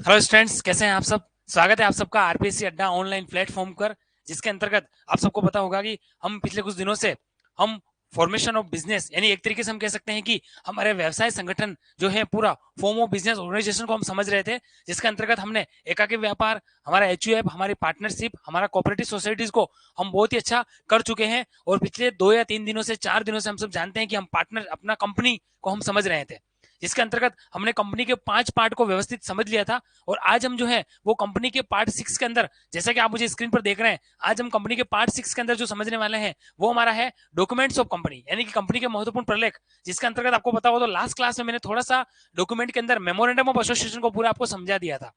Hello students, कैसे हैं आप सब। स्वागत है आप सबका आरपीएससी अड्डा ऑनलाइन प्लेटफॉर्म पर, जिसके अंतर्गत आप सबको पता होगा कि हम पिछले कुछ दिनों से हम फॉर्मेशन ऑफ बिजनेस, यानी एक तरीके से हम कह सकते हैं कि हमारे व्यवसाय संगठन जो है पूरा फॉर्म ऑफ बिजनेस ऑर्गेनाइजेशन को हम समझ रहे थे, जिसके अंतर्गत हमने एकाकी व्यापार, हमारा एचयूएफ, हमारी पार्टनरशिप, हमारा कोऑपरेटिव सोसाइटीज को हम बहुत ही अच्छा कर चुके हैं। और पिछले 2 या 3 दिनों से 4 दिनों से हम सब जानते हैं कि हम पार्टनर अपना कंपनी को हम समझ रहे थे, जिसके अंतर्गत हमने कंपनी के 5 पार्ट को व्यवस्थित समझ लिया था। और आज हम जो है वो कंपनी के पार्ट 6 के अंदर, जैसा कि आप मुझे स्क्रीन पर देख रहे हैं, आज हम कंपनी के पार्ट 6 के अंदर जो समझने वाले हैं वो हमारा है डॉक्यूमेंट्स ऑफ कंपनी, यानी कि कंपनी के महत्वपूर्ण प्रलेख। जिसके अंतर्गत आपको पता हो तो लास्ट क्लास में मैंने थोड़ा सा डॉक्यूमेंट के अंदर मेमोरेंडम ऑफ एसोसिएशन को पूरा आपको समझा दिया था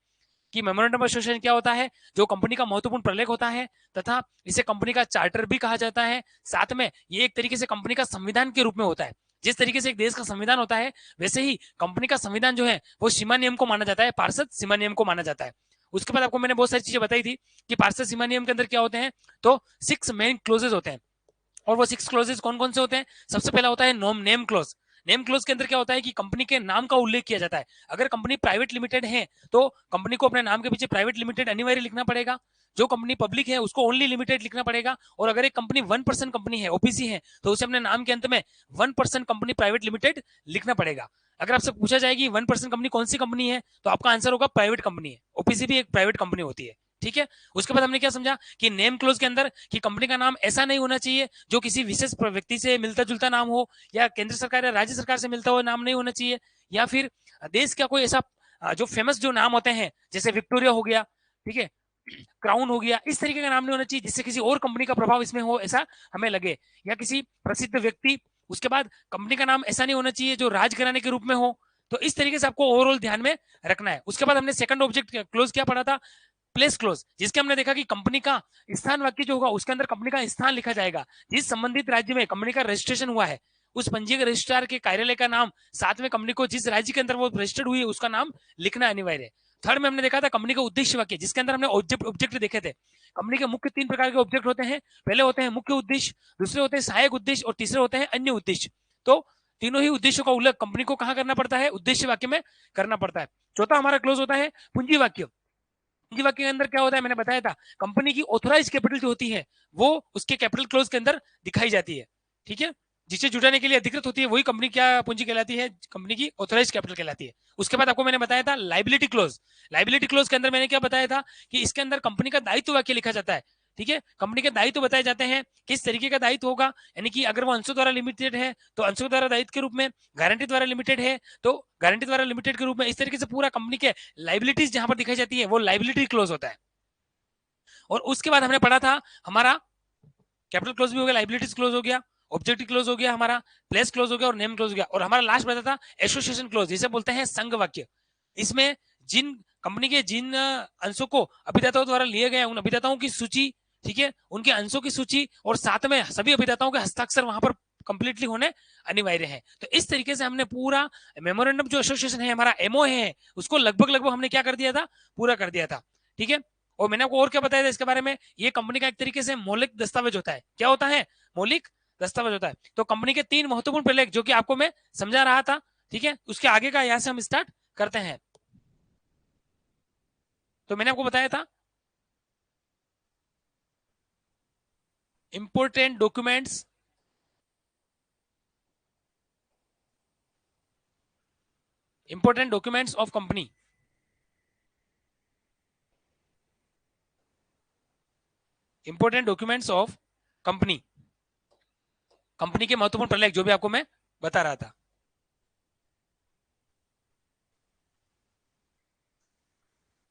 कि मेमोरेंडम ऑफ एसोसिएशन क्या होता है, जो कंपनी का महत्वपूर्ण प्रलेख होता है, तथा इसे कंपनी का चार्टर भी कहा जाता है। साथ में ये एक तरीके से कंपनी का संविधान के रूप में होता है। जिस तरीके से एक देश का संविधान होता है, वैसे ही कंपनी का संविधान जो है वो सीमा नियम को माना जाता है, पार्षद सीमा नियम को माना जाता है। उसके बाद आपको मैंने बहुत सारी चीजें बताई थी कि पार्षद सीमा नियम के अंदर क्या होते हैं, तो 6 मेन क्लोजेज होते हैं। और वो 6 क्लोजेज कौन कौन से होते हैं? सबसे पहला होता है नोम नेम क्लोज। नेम क्लोज के अंदर क्या होता है कि कंपनी के नाम का उल्लेख किया जाता है। अगर कंपनी प्राइवेट लिमिटेड है तो कंपनी को अपने नाम के पीछे प्राइवेट लिमिटेड अनिवार्य लिखना पड़ेगा। जो कंपनी पब्लिक है उसको ओनली लिमिटेड लिखना पड़ेगा। और अगर एक कंपनी 1% कंपनी है, ओपीसी है, तो उसे अपने नाम के अंत में 1% कंपनी प्राइवेट लिमिटेड लिखना पड़ेगा। अगर आपसे पूछा जाए कि 1% कंपनी कौन सी कंपनी है, तो आपका आंसर होगा प्राइवेट कंपनी है। ओपीसी भी एक प्राइवेट कंपनी होती है। ठीक है। उसके बाद हमने क्या समझा कि नेम क्लोज के अंदर कि कंपनी का नाम ऐसा नहीं होना चाहिए जो किसी विशेष व्यक्ति से मिलता जुलता नाम हो, या केंद्र सरकार या राज्य सरकार से मिलता हुआ नाम नहीं होना चाहिए, या फिर देश का कोई ऐसा जो फेमस जो नाम होते हैं, जैसे विक्टोरिया हो गया, ठीक है, क्राउन हो गया, इस तरीके का नाम नहीं होना चाहिए जिससे किसी और कंपनी का प्रभाव इसमें हो ऐसा हमें लगे, या किसी प्रसिद्ध व्यक्ति। उसके बाद कंपनी का नाम ऐसा नहीं होना चाहिए जो राजघराने के रूप में हो। तो इस तरीके से आपको ओवरऑल ध्यान में रखना है। उसके बाद हमने सेकंड ऑब्जेक्ट क्लोज क्या पढ़ा था? प्लेस क्लोज, जिसके हमने देखा कि कंपनी का स्थान वाक्य जो होगा उसके अंदर कंपनी का स्थान लिखा जाएगा। जिस संबंधित राज्य में कंपनी का रजिस्ट्रेशन हुआ है, उस पंजीयक रजिस्ट्रार के कार्यालय का नाम, साथ में कंपनी को जिस राज्य के अंदर वो रजिस्टर्ड हुई है उसका नाम लिखना अनिवार्य है। थर्ड में हमने देखा था कंपनी का उद्देश्य वाक्य, जिसके अंदर हमने ऑब्जेक्ट देखे थे। कंपनी के मुख्य 3 प्रकार के ऑब्जेक्ट होते हैं। पहले होते हैं मुख्य उद्देश्य, दूसरे होते हैं सहायक उद्देश्य, और तीसरे होते हैं अन्य उद्देश्य। तो तीनों ही उद्देश्यों का उल्लेख कंपनी को कहां करना पड़ता है? उद्देश्य वाक्य में करना पड़ता है। चौथा हमारा क्लोज होता है पूंजी वाक्य। पूंजी वाक्य के अंदर क्या होता है, मैंने बताया था, कंपनी की ऑथोराइज कैपिटल जो होती है वो उसके कैपिटल क्लोज के अंदर दिखाई जाती है। ठीक है। जिसे जुटाने के लिए अधिकृत होती है वही कंपनी क्या पूंजी कहलाती है? कंपनी की ऑथोराइज कैपिटल कहलाती है। उसके बाद आपको मैंने बताया था लाइबिलिटी क्लोज। लाइबिलिटी क्लोज के अंदर मैंने क्या बताया था कि इसके अंदर कंपनी का दायित्व वाक्य लिखा जाता है। ठीक है। कंपनी के दायित्व बताए जाते हैं, किस तरीके का दायित्व होगा, यानी कि अगर वो अंशों द्वारा लिमिटेड है तो अंशों द्वारा दायित्व के रूप में, गारंटी द्वारा लिमिटेड है तो गारंटी द्वारा लिमिटेड के रूप में। इस तरीके से पूरा कंपनी के लाइबिलिटीज जहां पर दिखाई जाती है वो लाइबिलिटी क्लोज होता है। और उसके बाद हमने पढ़ा था हमारा कैपिटल क्लोज भी हो गया, लाइबिलिटीज क्लोज हो गया, ऑब्जेक्टिव क्लोज हो गया, हमारा प्लेस क्लोज हो गया, और नेम क्लोज हो गया। और हमारा लास्ट बता था एसोसिएशन क्लोज, जिसे बोलते हैं संघ वाक्य। इसमें जिन कंपनी के जिन अंशों को अभिदाताओं द्वारा लिए गए उन अभिदाताओं की सूची, ठीक है, उनके अंशों की सूची, और साथ में सभी अभिदाताओं के हस्ताक्षर वहां पर कंप्लीटली होने अनिवार्य है। तो इस तरीके से हमने पूरा मेमोरेंडम जो एसोसिएशन है, हमारा एमओ है, उसको लगभग लगभग हमने क्या कर दिया था? पूरा कर दिया था। ठीक है। और मैंने आपको और क्या बताया था इसके बारे में? ये कंपनी का एक तरीके से मौलिक दस्तावेज होता है। क्या होता है? मौलिक दस्तावेज होता है। तो कंपनी के 3 महत्वपूर्ण प्रलेख जो कि आपको मैं समझा रहा था, ठीक है, उसके आगे का यहां से हम स्टार्ट करते हैं। तो मैंने आपको बताया था important documents, important documents of company. Important documents of company, company के महत्वपूर्ण प्रलेख जो भी आपको मैं बता रहा था।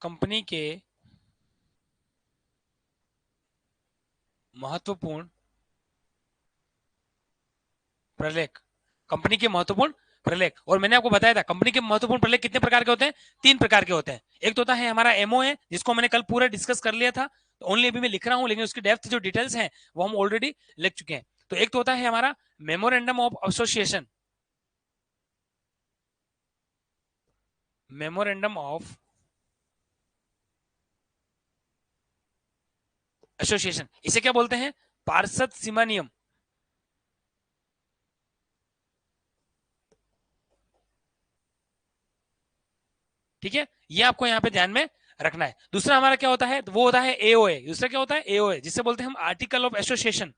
कंपनी के महत्वपूर्ण प्रलेख, कंपनी के महत्वपूर्ण प्रलेख। और मैंने आपको बताया था कंपनी के महत्वपूर्ण प्रलेख कितने प्रकार के होते हैं? 3 प्रकार के होते हैं। एक तो होता है हमारा एमओ है, जिसको मैंने कल पूरा डिस्कस कर लिया था, तो ओनली अभी मैं लिख रहा हूं, लेकिन उसकी डेप्थ जो डिटेल्स हैं वो हम ऑलरेडी लिख चुके हैं। तो एक तो होता है हमारा memorandum of association, memorandum of association, इसे क्या बोलते हैं? पार्षद सीमा नियम। ठीक है, ये आपको यहाँ पे ध्यान में रखना है। दूसरा हमारा क्या होता है, वो होता है एओए। दूसरा क्या होता है, एओए, जिससे बोलते हैं हम आर्टिकल ऑफ एसोसिएशन।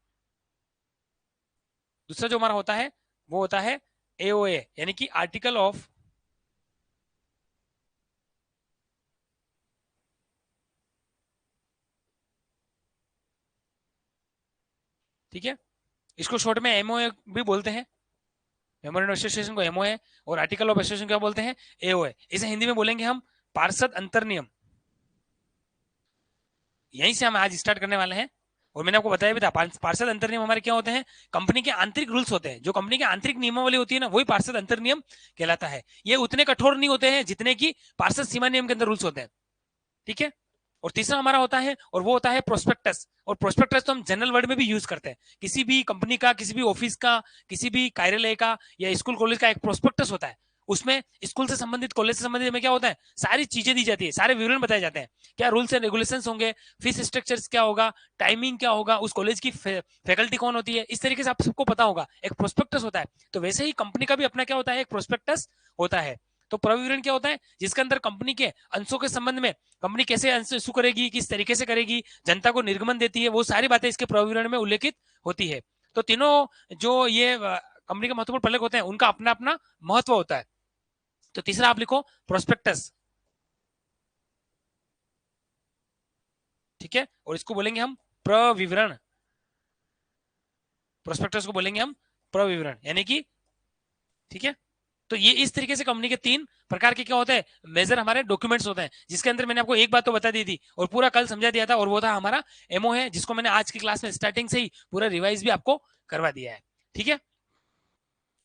दूसरा जो हमारा होता है वो होता है एओए, यानी कि आर्टिकल ऑफ, ठीक है, इसको शॉर्ट में एमओए भी बोलते हैं। मेमोरेंडम एसोसिएशन को एमओए और आर्टिकल ऑफ एसोसिएशन क्या बोलते हैं, एओए। इसे हिंदी में बोलेंगे हम पार्षद अंतर नियम। यहीं से हम आज स्टार्ट करने वाले हैं। और मैंने आपको बताया भी था पार्षद अंतर नियम हमारे क्या होते हैं, कंपनी के आंतरिक रूल्स होते हैं। जो कंपनी के आंतरिक नियमावली होती है ना, वही पार्षद अंतर नियम कहलाता है। ये उतने कठोर नहीं होते हैं जितने की पार्षद सीमा नियम के अंदर रूल्स होते हैं, ठीक है। और तीसरा हमारा होता है, और वो होता है प्रोस्पेक्टस। और प्रोस्पेक्टस तो हम जनरल वर्ड में भी यूज करते हैं। किसी भी कंपनी का, किसी भी ऑफिस का, किसी भी कार्यालय का या स्कूल कॉलेज का एक प्रोस्पेक्टस होता है। उसमें स्कूल से संबंधित, कॉलेज से संबंधित में क्या होता है, सारी चीजें दी जाती है, सारे विवरण बताए जाते हैं। क्या रूल्स एंड रेगुलेशंस होंगे, फीस स्ट्रक्चर्स क्या होगा, टाइमिंग क्या होगा, उस कॉलेज की फैकल्टी कौन होती है, इस तरीके से आप सबको पता होगा, एक प्रोस्पेक्टस होता है। तो वैसे ही कंपनी का भी अपना क्या होता है, एक प्रोस्पेक्टस होता है। तो प्रविवरण क्या होता है, जिसके अंदर कंपनी के अंशों के संबंध में, कंपनी कैसे अंश इशू करेगी, किस तरीके से करेगी, जनता को निर्गमन देती है, वो सारी बातें इसके प्रविवरण में उल्लेखित होती है। तो तीनों जो ये कंपनी के महत्वपूर्ण प्रलेख होते हैं, उनका अपना अपना महत्व होता है। तो तीसरा आप लिखो प्रोस्पेक्टस, ठीक है, और इसको बोलेंगे हम प्रविवरण। प्रोस्पेक्टस को बोलेंगे हम प्रविवरण, यानी कि, ठीक है। तो ये इस तरीके से कंपनी के तीन प्रकार के क्या होते हैं, मेजर हमारे डॉक्यूमेंट्स होते हैं, जिसके अंदर मैंने आपको एक बात तो बता दी थी और पूरा कल समझा दिया था, और वो था हमारा एमओ है, जिसको मैंने आज की क्लास में स्टार्टिंग से ही पूरा रिवाइज भी आपको करवा दिया है, ठीक है।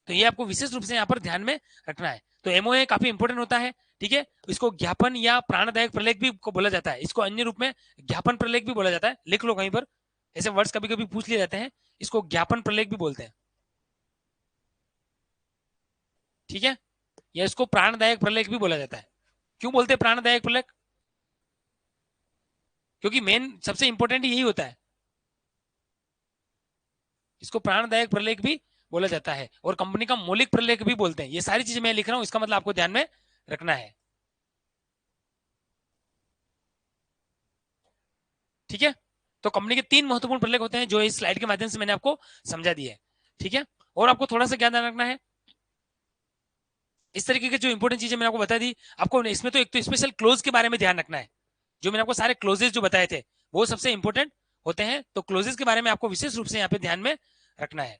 तो ये आपको विशेष रूप से यहाँ पर ध्यान में रखना है। तो एमओए काफी इंपोर्टेंट होता है, ठीक है। इसको ज्ञापन या प्राणदायक प्रलेख भी बोला जाता है। इसको अन्य रूप में ज्ञापन प्रलेख भी बोला जाता है, लिख लो कहीं पर, ऐसे वर्ड्स कभी कभी पूछ लिए जाते हैं। इसको ज्ञापन प्रलेख भी बोलते हैं, ठीक है, या इसको प्राणदायक प्रलेख भी बोला जाता है। क्यों बोलते हैं प्राणदायक प्रलेख, क्योंकि मेन सबसे इंपॉर्टेंट यही होता है। इसको प्राणदायक प्रलेख भी बोला जाता है, और कंपनी का मौलिक प्रलेख भी बोलते हैं। ये सारी चीजें मैं लिख रहा हूं, इसका मतलब आपको ध्यान में रखना है, ठीक है। तो कंपनी के तीन महत्वपूर्ण प्रलेख होते हैं, जो इस स्लाइड के माध्यम से मैंने आपको समझा दिया है, ठीक है। और आपको थोड़ा सा क्या ध्यान रखना है, इस तरीके की जो इंपॉर्टेंट चीजें मैंने आपको बता दी, आपको इसमें तो एक तो स्पेशल क्लोज के बारे में ध्यान रखना है। जो मैंने आपको सारे क्लोजेस जो बताए थे, वो सबसे इंपॉर्टेंट होते हैं। तो क्लोजेस के बारे में आपको विशेष रूप से यहाँ पे ध्यान में रखना है,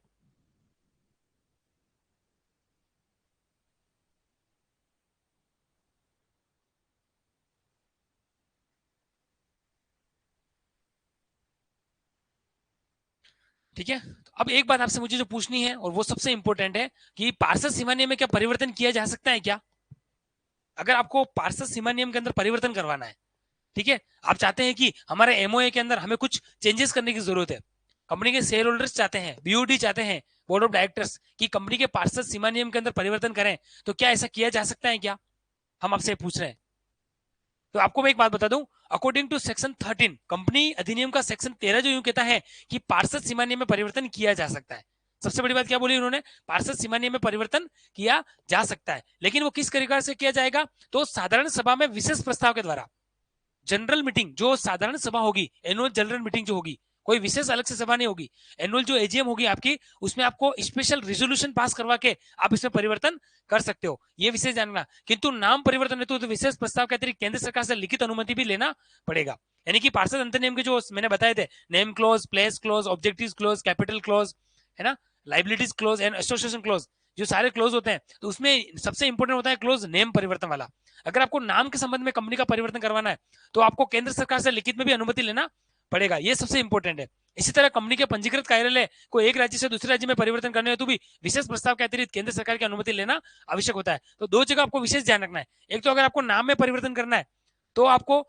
ठीक है। तो अब एक बात आपसे मुझे जो पूछनी है, और वो सबसे इंपॉर्टेंट है, कि पार्षद सीमा नियम में क्या परिवर्तन किया जा सकता है क्या। अगर आपको पार्षद सीमा नियम के अंदर परिवर्तन करवाना है, ठीक है, आप चाहते हैं कि हमारे एमओए के अंदर हमें कुछ चेंजेस करने की जरूरत है, कंपनी के शेयर होल्डर्स चाहते हैं, बीओडी चाहते हैं, बोर्ड ऑफ डायरेक्टर्स की कंपनी के पार्षद सीमा नियम के अंदर परिवर्तन करें, तो क्या ऐसा किया जा सकता है क्या, हम आपसे पूछ रहे हैं। तो आपको मैं एक बात बता दूं, अकॉर्डिंग टू सेक्शन 13 कंपनी अधिनियम का सेक्शन 13 जो यूं कहता है कि पार्षद सीमा नियम में परिवर्तन किया जा सकता है। सबसे बड़ी बात क्या बोली उन्होंने, पार्षद सीमा नियम में परिवर्तन किया जा सकता है, लेकिन वो किस तरीके से किया जाएगा, तो साधारण सभा में विशेष प्रस्ताव के द्वारा। जनरल मीटिंग, जो साधारण सभा होगी, एनुअल जनरल मीटिंग जो होगी, कोई विशेष अलग से सभा नहीं होगी, एनुअल जो एजीएम होगी आपकी, उसमें आपको स्पेशल रेजोल्यूशन पास करवा के आप इसमें परिवर्तन कर सकते हो, ये विशेष जानना। किंतु नाम परिवर्तन हेतु तो विशेष प्रस्ताव के अतिरिक्त केंद्र सरकार से लिखित अनुमति भी लेना पड़ेगा। यानी कि पार्षद अंतर नियम के जो मैंने बताए थे, name close, place close, objective close, capital close, है ना, liabilities close and association close, जो सारे क्लोज होते हैं, तो उसमें सबसे इंपॉर्टेंट होता है क्लोज नेम परिवर्तन वाला। अगर आपको नाम के संबंध में कंपनी का परिवर्तन करवाना है, तो आपको केंद्र सरकार से लिखित में भी अनुमति लेना पड़ेगा, ये सबसे इंपॉर्टेंट है। इसी तरह कंपनी के पंजीकृत कार्यालय को एक राज्य से दूसरे राज्य में परिवर्तन करने हेतु भी विशेष प्रस्ताव के अतिरिक्त केंद्र सरकार की अनुमति लेना आवश्यक होता है। तो दो जगह आपको विशेष ध्यान रखना है, एक तो अगर आपको नाम में परिवर्तन करना है, तो आपको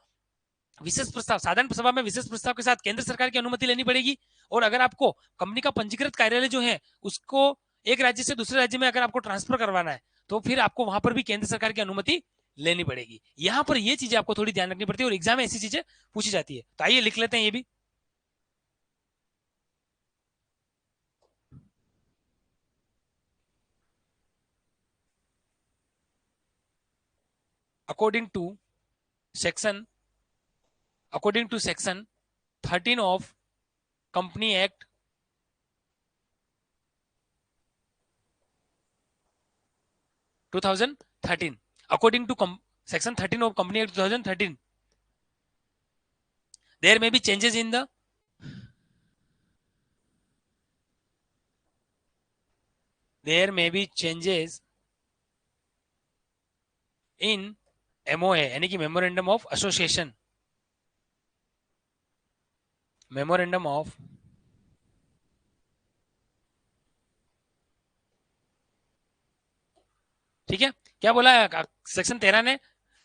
विशेष प्रस्ताव, साधारण सभा में विशेष प्रस्ताव के साथ केंद्र सरकार की अनुमति लेनी पड़ेगी। और अगर आपको कंपनी का पंजीकृत कार्यालय जो है, उसको एक राज्य से दूसरे राज्य में अगर आपको ट्रांसफर करवाना है, तो फिर आपको वहां पर भी केंद्र सरकार की अनुमति लेनी पड़ेगी। यहां पर ये चीजें आपको थोड़ी ध्यान रखनी पड़ती है, और एग्जाम में ऐसी चीजें पूछी जाती है। तो आइए लिख लेते हैं ये भी। According to section 13 of company act 2013, according to section 13 of company act 2013, there may be changes in the in MOA यानी कि memorandum of association, memorandum of ठीक है। क्या बोला है सेक्शन 13 ने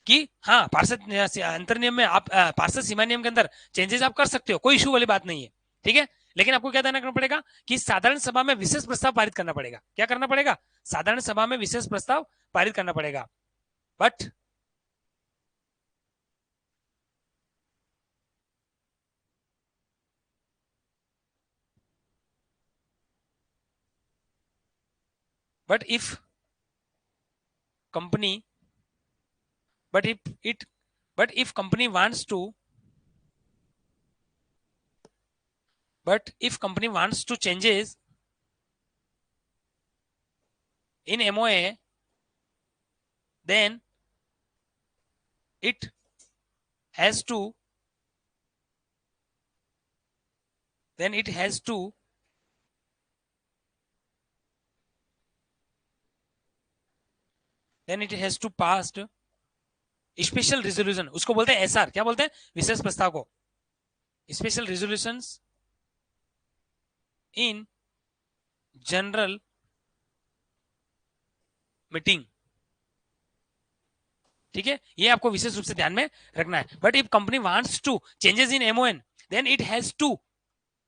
कि हाँ पार्षद अंतर नियम में आप पार्षद सीमा नियम के अंदर चेंजेस आप कर सकते हो, कोई इशू वाली बात नहीं है, ठीक है। लेकिन आपको क्या ध्यान रखना पड़ेगा कि साधारण सभा में विशेष प्रस्ताव पारित करना पड़ेगा। क्या करना पड़ेगा? साधारण सभा में विशेष प्रस्ताव पारित करना पड़ेगा। But if company but if company wants to changes in MOA, then it has to pass special resolution, उसको बोलते हैं एसआर। क्या बोलते हैं? विशेष प्रस्ताव को special resolutions in general meeting, ठीक है। ये आपको विशेष रूप से ध्यान में रखना है। But if company wants to changes in MON, then it has to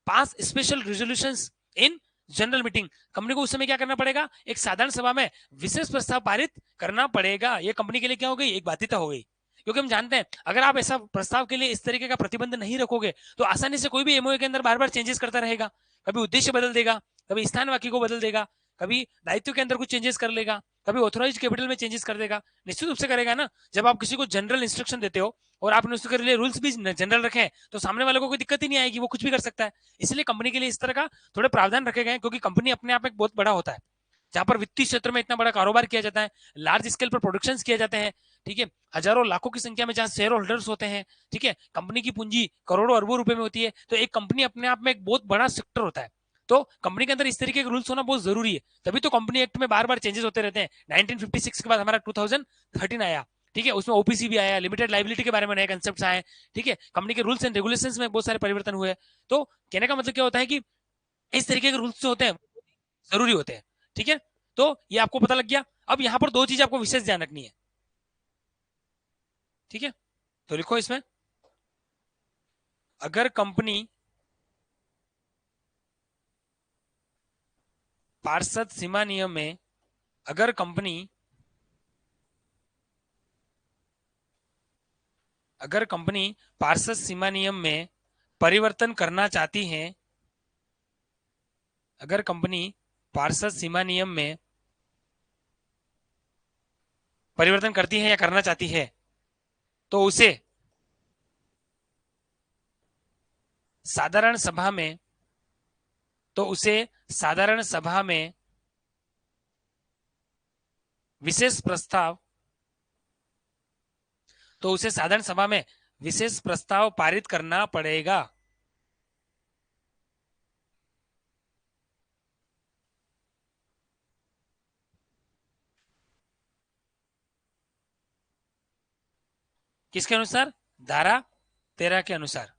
pass special resolutions in general meeting. Company को उस समय क्या करना पड़ेगा? एक साधारण सभा में विशेष प्रस्ताव पारित करना पड़ेगा। ये कंपनी के लिए क्या हो गई? एक बाध्यता हो गई, क्योंकि हम जानते हैं अगर आप ऐसा प्रस्ताव के लिए इस तरीके का प्रतिबंध नहीं रखोगे तो आसानी से कोई भी एमओए के अंदर बार बार चेंजेस करता रहेगा। कभी उद्देश्य बदल देगा, कभी स्थान वाक्य को बदल देगा, कभी दायित्व के अंदर कुछ चेंजेस कर लेगा, कभी ऑथोराइज कैपिटल में चेंजेस कर देगा। निश्चित रूप से करेगा ना। जब आप किसी को जनरल इंस्ट्रक्शन देते हो और आपने उसके लिए रूल्स भी जनरल रखे हैं तो सामने वाले को कोई दिक्कत ही नहीं आएगी, वो कुछ भी कर सकता है। इसलिए कंपनी के लिए इस तरह का थोड़े प्रावधान रखे गए, क्योंकि कंपनी अपने आप एक बहुत बड़ा होता है, जहां पर वित्तीय क्षेत्र में इतना बड़ा कारोबार किया जाता है, लार्ज स्केल पर प्रोडक्शन किए जाते हैं, ठीक है, हजारों लाखों की संख्या में जहां शेयर होल्डर्स होते हैं, ठीक है, कंपनी की पूंजी करोड़ों अरबों रुपए में होती है, तो एक कंपनी अपने आप में एक बहुत बड़ा सेक्टर होता है। तो कंपनी के अंदर इस तरीके के रूल्स होना बहुत जरूरी है। तभी तो कंपनी एक्ट में बार बार चेंजेस होते रहते हैं। 1956 के बाद हमारा 2013 आया, ठीक है, उसमें ओपीसी भी आया, लिमिटेड लाइबिलिटी के बारे में नए कंसेप्ट आए, ठीक है, कंपनी के रूल्स एंड रेगुलेशंस में बहुत सारे परिवर्तन हुए। तो कहने का मतलब क्या होता है कि इस तरीके के रूल्स जो होते हैं जरूरी होते हैं, ठीक है। तो ये आपको पता लग गया। अब यहां पर दो चीज आपको विशेष ध्यान रखनी है, ठीक है। तो लिखो इसमें, अगर कंपनी पार्षद सीमा नियम में अगर कंपनी पार्षद सीमा नियम में परिवर्तन करना चाहती है, अगर कंपनी पार्षद सीमा नियम में परिवर्तन करती है या करना चाहती है, तो उसे साधारण सभा में विशेष प्रस्ताव पारित करना पड़ेगा। किसके अनुसार? धारा 13 के अनुसार,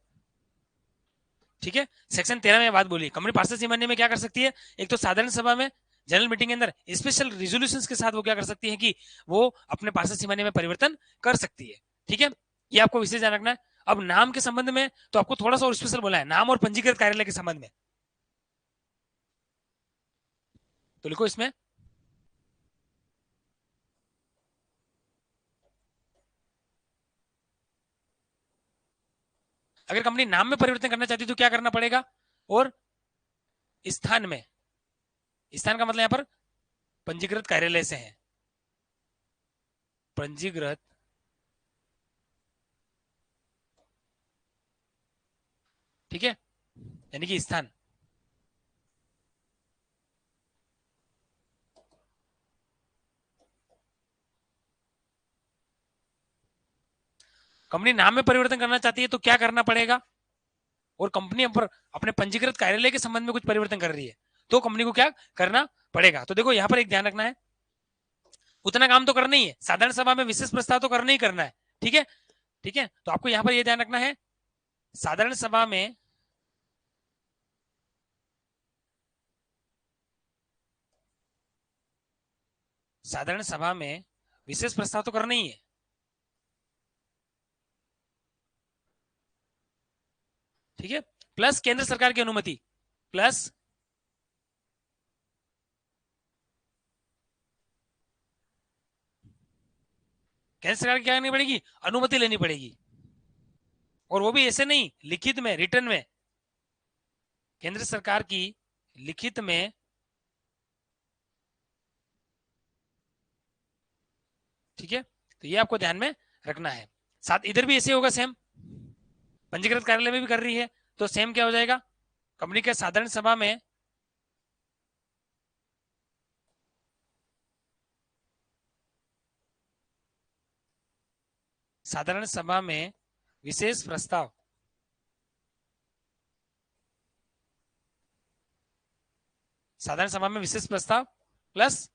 ठीक है। सेक्शन 13 में बात बोली, कंपनी पार्षद सीमा नियम में क्या कर सकती है? एक तो साधारण सभा में जनरल मीटिंग के अंदर स्पेशल रिजोल्यूशंस के साथ वो क्या कर सकती है कि वो अपने पार्षद सीमा नियम में परिवर्तन कर सकती है, ठीक है। ये आपको विशेष ध्यान रखना है। अब नाम के संबंध में तो आपको थोड़ा सा और स्पेशल बोला है, नाम और पंजीकृत कार्यालय के संबंध में। तो लिखो इसमें, अगर कंपनी नाम में परिवर्तन करना चाहती है तो क्या करना पड़ेगा? और स्थान का मतलब यहां पर पंजीकृत कार्यालय से है, पंजीकृत ठीक है, यानी कि स्थान। कंपनी नाम में परिवर्तन करना चाहती है तो क्या करना पड़ेगा, और कंपनी पर अपने पंजीकृत कार्यालय के संबंध में कुछ परिवर्तन कर रही है तो कंपनी को क्या करना पड़ेगा। तो देखो यहाँ पर एक ध्यान रखना है, उतना काम तो करना ही है, साधारण सभा में विशेष प्रस्ताव तो करना ही करना है। ठीक है, ठीक है, तो आपको यहाँ पर यह ध्यान रखना है, साधारण सभा में विशेष प्रस्ताव तो करना ही है। ठीक है, प्लस केंद्र सरकार की अनुमति, प्लस केंद्र सरकार की क्या करनी पड़ेगी, अनुमति लेनी पड़ेगी, और वो भी ऐसे नहीं, लिखित में, रिटर्न में, केंद्र सरकार की लिखित में। ठीक है, तो ये आपको ध्यान में रखना है। साथ इधर भी ऐसे होगा सेम, पंजीकृत कार्यालय में भी कर रही है तो सेम क्या हो जाएगा, कंपनी के साधारण सभा में विशेष प्रस्ताव, साधारण सभा में विशेष प्रस्ताव प्लस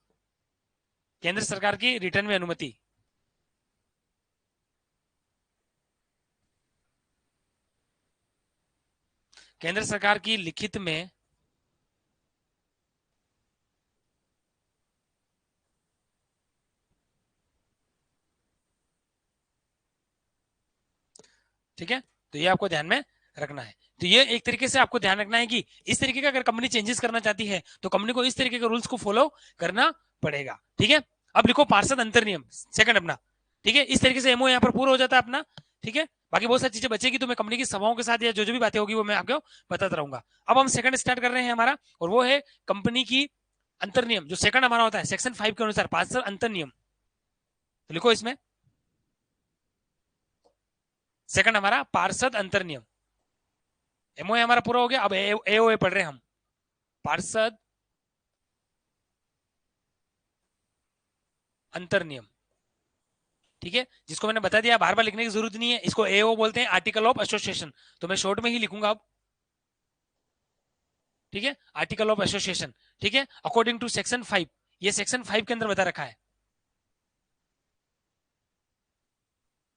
केंद्र सरकार की रिटर्न में अनुमति। केंद्र सरकार की लिखित में ठीक है, तो ये आपको ध्यान में रखना है। तो ये एक तरीके से आपको ध्यान रखना है कि इस तरीके का अगर कंपनी चेंजेस करना चाहती है तो कंपनी को इस तरीके के रूल्स को फॉलो करना पड़ेगा। ठीक है, अब लिखो पार्षद अंतर नियम सेकंड अपना। ठीक है, इस तरीके से एमओ यहाँ पर पूरा हो जाता है अपना। ठीक है, बाकी बहुत सारी चीजें बचेगी तो मैं कंपनी की सभाओं के साथ या जो जो भी बातें होगी वो मैं आपको बताता रहूंगा। अब हम सेकंड स्टार्ट कर रहे हैं हमारा, और वो है कंपनी की अंतर नियम। जो सेकंड हमारा होता है सेक्शन 5 के अनुसार पार्षद अंतर नियम। तो लिखो इसमें सेकंड हमारा पार्षद अंतर नियम, एमओए हमारा पूरा हो गया। अब एओए पढ़ रहे हैं हम, पार्षद अंतर नियम। ठीक है, जिसको मैंने बता दिया, बार बार लिखने की जरूरत नहीं है, इसको एओ बोलते हैं, आर्टिकल ऑफ एसोसिएशन। तो मैं शॉर्ट में ही लिखूंगा अब। ठीक है, आर्टिकल ऑफ एसोसिएशन। ठीक है, अकॉर्डिंग टू सेक्शन 5, ये सेक्शन 5 के अंदर बता रखा है।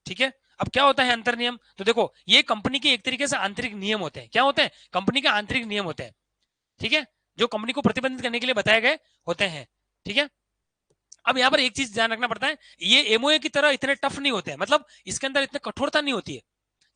ठीक है, अब क्या होता है अंतर नियम, तो देखो ये कंपनी के एक तरीके से आंतरिक नियम होते हैं। क्या होते हैं, कंपनी के आंतरिक नियम होते हैं। ठीक है, जो कंपनी को प्रतिबंधित करने के लिए बताए गए होते हैं। ठीक है, अब यहाँ पर एक चीज ध्यान रखना पड़ता है, ये एमओए की तरह इतने टफ नहीं होते हैं, मतलब इसके अंदर इतने कठोरता नहीं होती है।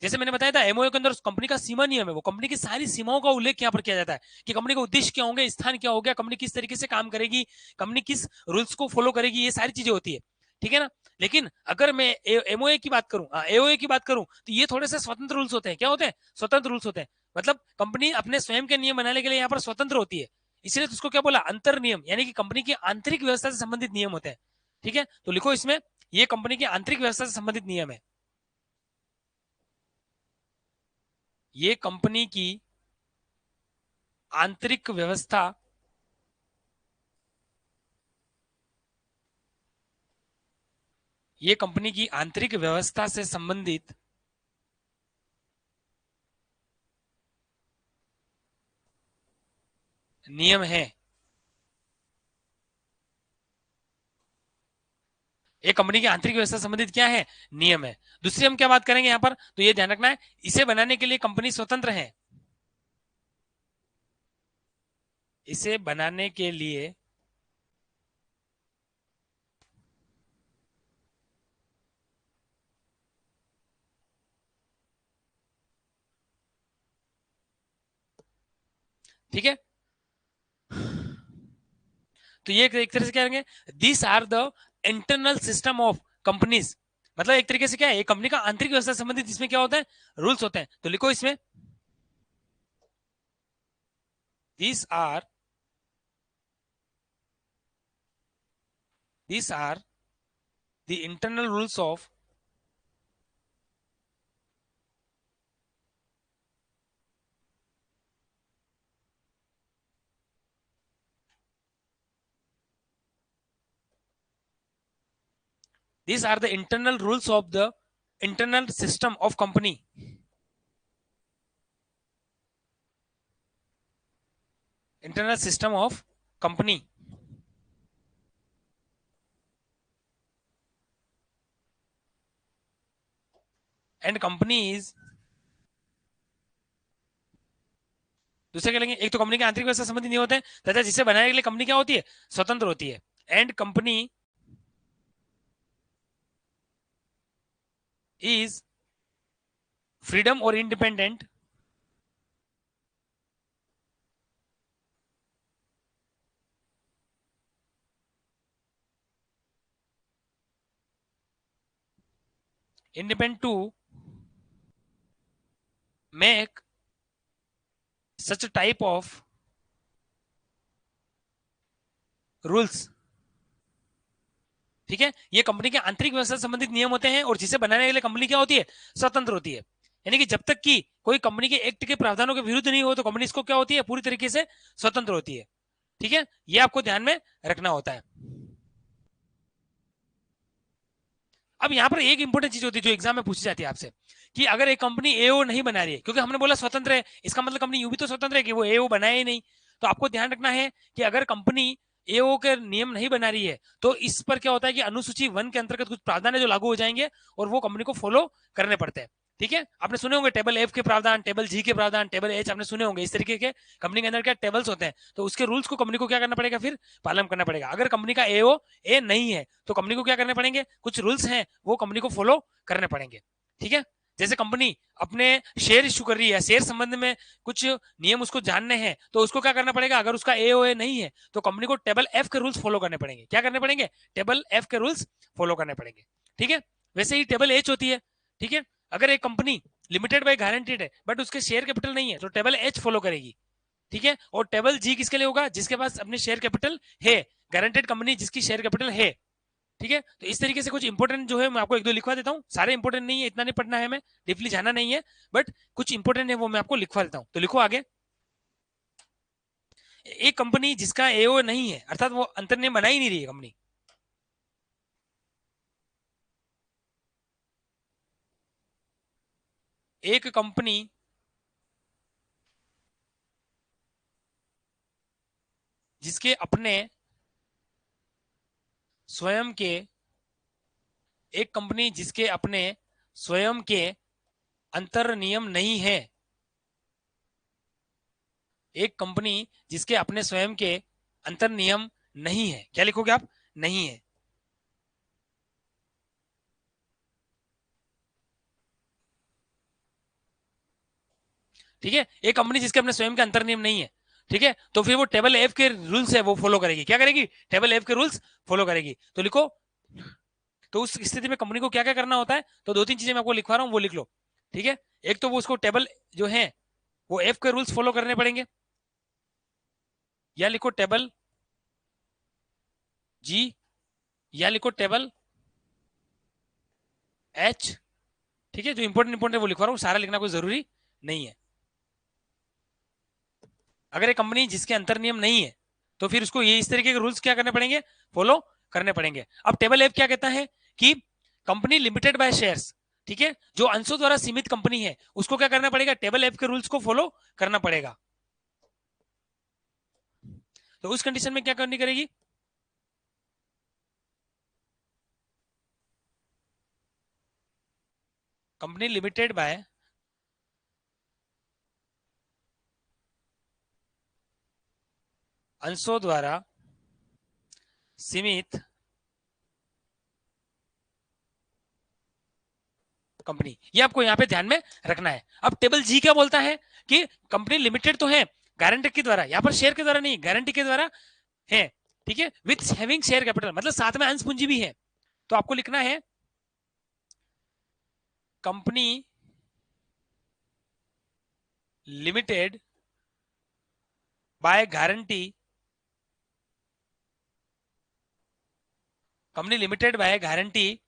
जैसे मैंने बताया था एमओए के अंदर कंपनी का सीमा नियम है, वो कंपनी की सारी सीमाओं का उल्लेख यहाँ पर किया जाता है कि कंपनी का उद्देश्य क्या होंगे, स्थान क्या हो गया, कंपनी किस तरीके से काम करेगी, कंपनी किस रूल्स को फॉलो करेगी, ये सारी चीजें होती है। ठीक है ना, लेकिन अगर मैं एमओए की बात करूं, एओए की बात करूं, तो ये थोड़े से स्वतंत्र रूल्स होते हैं। क्या होते हैं, स्वतंत्र रूल्स होते हैं, मतलब कंपनी अपने स्वयं के नियम बनाने के लिए यहाँ पर स्वतंत्र होती है। इसलिए तो उसको क्या बोला, अंतर नियम, यानी कि कंपनी की आंतरिक व्यवस्था से संबंधित नियम होते हैं। ठीक है, तो लिखो इसमें, ये कंपनी की आंतरिक व्यवस्था से संबंधित नियम है। ये कंपनी की आंतरिक व्यवस्था ये कंपनी की आंतरिक व्यवस्था से संबंधित नियम है। ये कंपनी की आंतरिक व्यवस्था से संबंधित क्या है, नियम है। दूसरी हम क्या बात करेंगे यहां पर, तो ये ध्यान रखना है, इसे बनाने के लिए कंपनी स्वतंत्र है। इसे बनाने के लिए ठीक है, तो ये एक तरह से क्या करेंगे, this are the internal system of companies, मतलब एक तरीके से क्या है, कंपनी का आंतरिक व्यवस्था से संबंधित इसमें क्या होता है, रूल्स होते हैं। तो लिखो इसमें, these are these are the internal rules of . These are the internal rules of the internal system of company. Internal system of company. And company is, दूसरे क्या लेंगे, एक तो कंपनी के आंतरिक व्यवस्था संबंधी नियम होते हैं तथा जिसे बनाने के लिए कंपनी क्या होती है, स्वतंत्र होती है. एंड कंपनी इज फ्रीडम और independent independent to make such a type of rules. ठीक है, ये कंपनी के आंतरिक व्यवस्था से संबंधित नियम होते हैं और जिसे बनाने के लिए कंपनी क्या होती है, स्वतंत्र होती है. यानी कि जब तक कि कोई कंपनी के एक्ट के प्रावधानों के विरुद्ध नहीं हो तो कंपनी इसको क्या होती है, पूरी तरीके से स्वतंत्र होती है. ठीक है, ये आपको ध्यान में रखना होता है. अब यहां पर एक इंपॉर्टेंट चीज होती है जो एग्जाम में पूछी जाती है आपसे, कि अगर एक कंपनी एओ नहीं बना रही है, क्योंकि हमने बोला स्वतंत्र है, इसका मतलब कंपनी यूं भी तो स्वतंत्र है कि वो एओ बनाए ही नहीं. तो आपको ध्यान रखना है कि अगर कंपनी एओ के नियम नहीं बना रही है तो इस पर क्या होता है कि अनुसूची 1 के अंतर्गत कुछ प्रावधान है जो लागू हो जाएंगे और वो कंपनी को फॉलो करने पड़ते हैं. ठीक है, आपने सुने होंगे टेबल एफ के प्रावधान, टेबल जी के प्रावधान, टेबल एच आपने सुने होंगे. इस तरीके के कंपनी के अंदर क्या टेबल्स होते हैं, तो उसके रूल्स को कंपनी को क्या करना पड़ेगा, फिर पालन करना पड़ेगा. अगर कंपनी का एओ ए नहीं है तो कंपनी को क्या करने पड़ेंगे, कुछ रूल्स हैं वो कंपनी को फॉलो करने पड़ेंगे. ठीक है, जैसे कंपनी अपने शेयर इश्यू कर रही है, शेयर संबंध में कुछ नियम उसको जानने हैं तो उसको क्या करना पड़ेगा, अगर उसका एओए नहीं है तो कंपनी को टेबल एफ के रूल्स फॉलो करने पड़ेंगे. क्या करने पड़ेंगे, टेबल एफ के रूल्स फॉलो करने पड़ेंगे. ठीक है, वैसे ही टेबल एच होती है. ठीक है, अगर एक कंपनी लिमिटेड बाय गारंटीड है बट उसके शेयर कैपिटल नहीं है तो टेबल एच फॉलो करेगी. ठीक है, और टेबल जी किसके लिए होगा, जिसके पास अपने शेयर कैपिटल है, गारंटेड कंपनी जिसकी शेयर कैपिटल है. ठीक है, तो इस तरीके से कुछ इंपोर्टेंट जो है मैं आपको एक दो लिखवा देता हूँ. सारे इंपोर्टेंट नहीं है, इतना नहीं पढ़ना है, हमें डीपली जाना नहीं है, बट कुछ इंपोर्टेंट है वो मैं आपको लिखवा देता हूँ. तो लिखो आगे. एक कंपनी जिसका एओ नहीं है, अर्थात वो अंतर्नियम बना ही नहीं रही है कंपनी, एक कंपनी जिसके अपने स्वयं के, एक कंपनी जिसके अपने स्वयं के अंतर नियम नहीं है, एक कंपनी जिसके अपने स्वयं के अंतर नियम नहीं है, क्या लिखोगे आप, नहीं है. ठीक है, एक कंपनी जिसके अपने स्वयं के अंतर नियम नहीं है, ठीक है, तो फिर वो टेबल एफ के रूल्स है वो फॉलो करेगी. क्या करेगी, टेबल एफ के रूल्स फॉलो करेगी. तो लिखो, तो उस स्थिति में कंपनी को क्या क्या करना होता है, तो दो तीन चीजें मैं आपको लिखवा रहा हूँ वो लिख लो. ठीक है, एक तो वो उसको टेबल जो है वो एफ के रूल्स फॉलो करने पड़ेंगे, या लिखो टेबल जी, या लिखो टेबल एच. ठीक है, जो इंपोर्टेंट इंपोर्टेंट वो लिखवा रहा हूँ, सारा लिखना कोई जरूरी नहीं है. अगर एक कंपनी जिसके अंतर नियम नहीं है तो फिर उसको ये इस तरीके के रूल्स क्या करने पड़ेंगे, फॉलो करने पड़ेंगे. अब टेबल एफ क्या कहता है कि कंपनी लिमिटेड बाय शेयर्स, ठीक है, जो अंशों द्वारा सीमित कंपनी है उसको क्या करना पड़ेगा, टेबल एफ के रूल्स को फॉलो करना पड़ेगा. तो उस कंडीशन में क्या करनी करेगी, कंपनी लिमिटेड बाय अंशों द्वारा सीमित कंपनी, ये आपको यहां पे ध्यान में रखना है. अब टेबल जी क्या बोलता है कि कंपनी लिमिटेड तो है गारंटी के द्वारा, यहां पर शेयर के द्वारा नहीं, गारंटी के द्वारा है. ठीक है, विथ हैविंग शेयर कैपिटल, मतलब साथ में अंश पूंजी भी है. तो आपको लिखना है company limited by guarantee, company limited by guarantee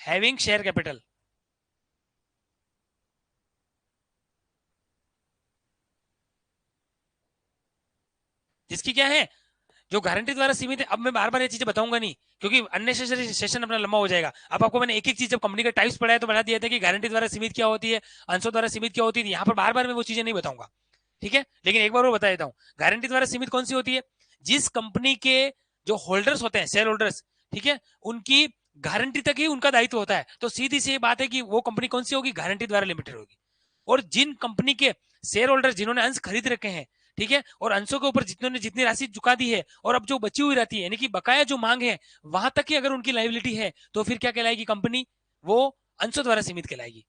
having share capital, जिसकी क्या है, जो गारंटी द्वारा सीमित है, अब मैं बार बार ये चीजें बताऊंगा नहीं क्योंकि अननेसेसरी सेशन अपना लंबा हो जाएगा। अब आपको मैंने एक एक चीज जब कंपनी का टाइप्स पढ़ाया तो बता दिया था कि गारंटी द्वारा सीमित क्या होती है, अंशों द्वारा सीमित क्या होती है। यहाँ पर बार बार मैं वो चीजें नहीं बताऊंगा, ठीक है। लेकिन एक बार वो बता देता हूँ, गारंटी द्वारा सीमित कौन सी होती है, जिस कंपनी के जो होल्डर्स होते हैं, शेयर होल्डर्स, ठीक है, उनकी गारंटी तक ही उनका दायित्व होता है। तो सीधी सी बात है कि वो कंपनी कौन सी होगी, गारंटी द्वारा लिमिटेड होगी। और जिन कंपनी के शेयर होल्डर जिन्होंने अंश खरीद रखे हैं, ठीक है, और अंशों के ऊपर जितने जितनी राशि चुका दी है और अब जो बची हुई रहती है यानी कि बकाया जो मांग है वहां तक ही अगर उनकी लाइबिलिटी है तो फिर क्या कहलाएगी कंपनी, वो अंशों द्वारा सीमित कहलाएगी,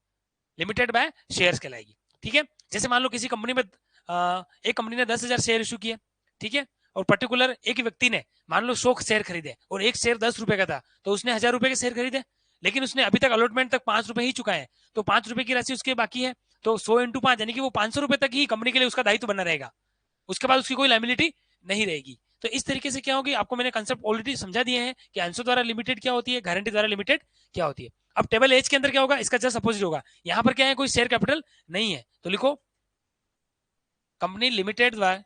लिमिटेड बाय शेयर्स कहलाएगी, ठीक है। जैसे मान लो किसी कंपनी में एक कंपनी ने 10,000 शेयर इशू किए, ठीक है, और पर्टिकुलर एक व्यक्ति ने मान लो 100 शेयर खरीदे और एक शेयर 10 रुपए का था तो उसने 1,000 रुपए के शेयर खरीदे, लेकिन उसने अभी तक अलॉटमेंट तक 5 रुपए ही चुका है, तो 5 रुपए की राशि उसके बाकी है। तो 100 × 5 यानी कि वो 500 रुपए तक ही कंपनी के लिए उसका दायित्व बना रहेगा, उसके बाद उसकी कोई लाइबिलिटी नहीं रहेगी। तो इस तरीके से क्या होगी, आपको मैंने कंसेप्ट ऑलरेडी समझा दिए हैं कि अंशों द्वारा लिमिटेड क्या होती है, गारंटी द्वारा लिमिटेड क्या होती है। अब टेबल एज के अंदर क्या होगा, इसका जस्ट अपोजिट होगा। यहां पर क्या है, कोई शेयर कैपिटल नहीं है, तो लिखो कंपनी लिमिटेड द्वारा,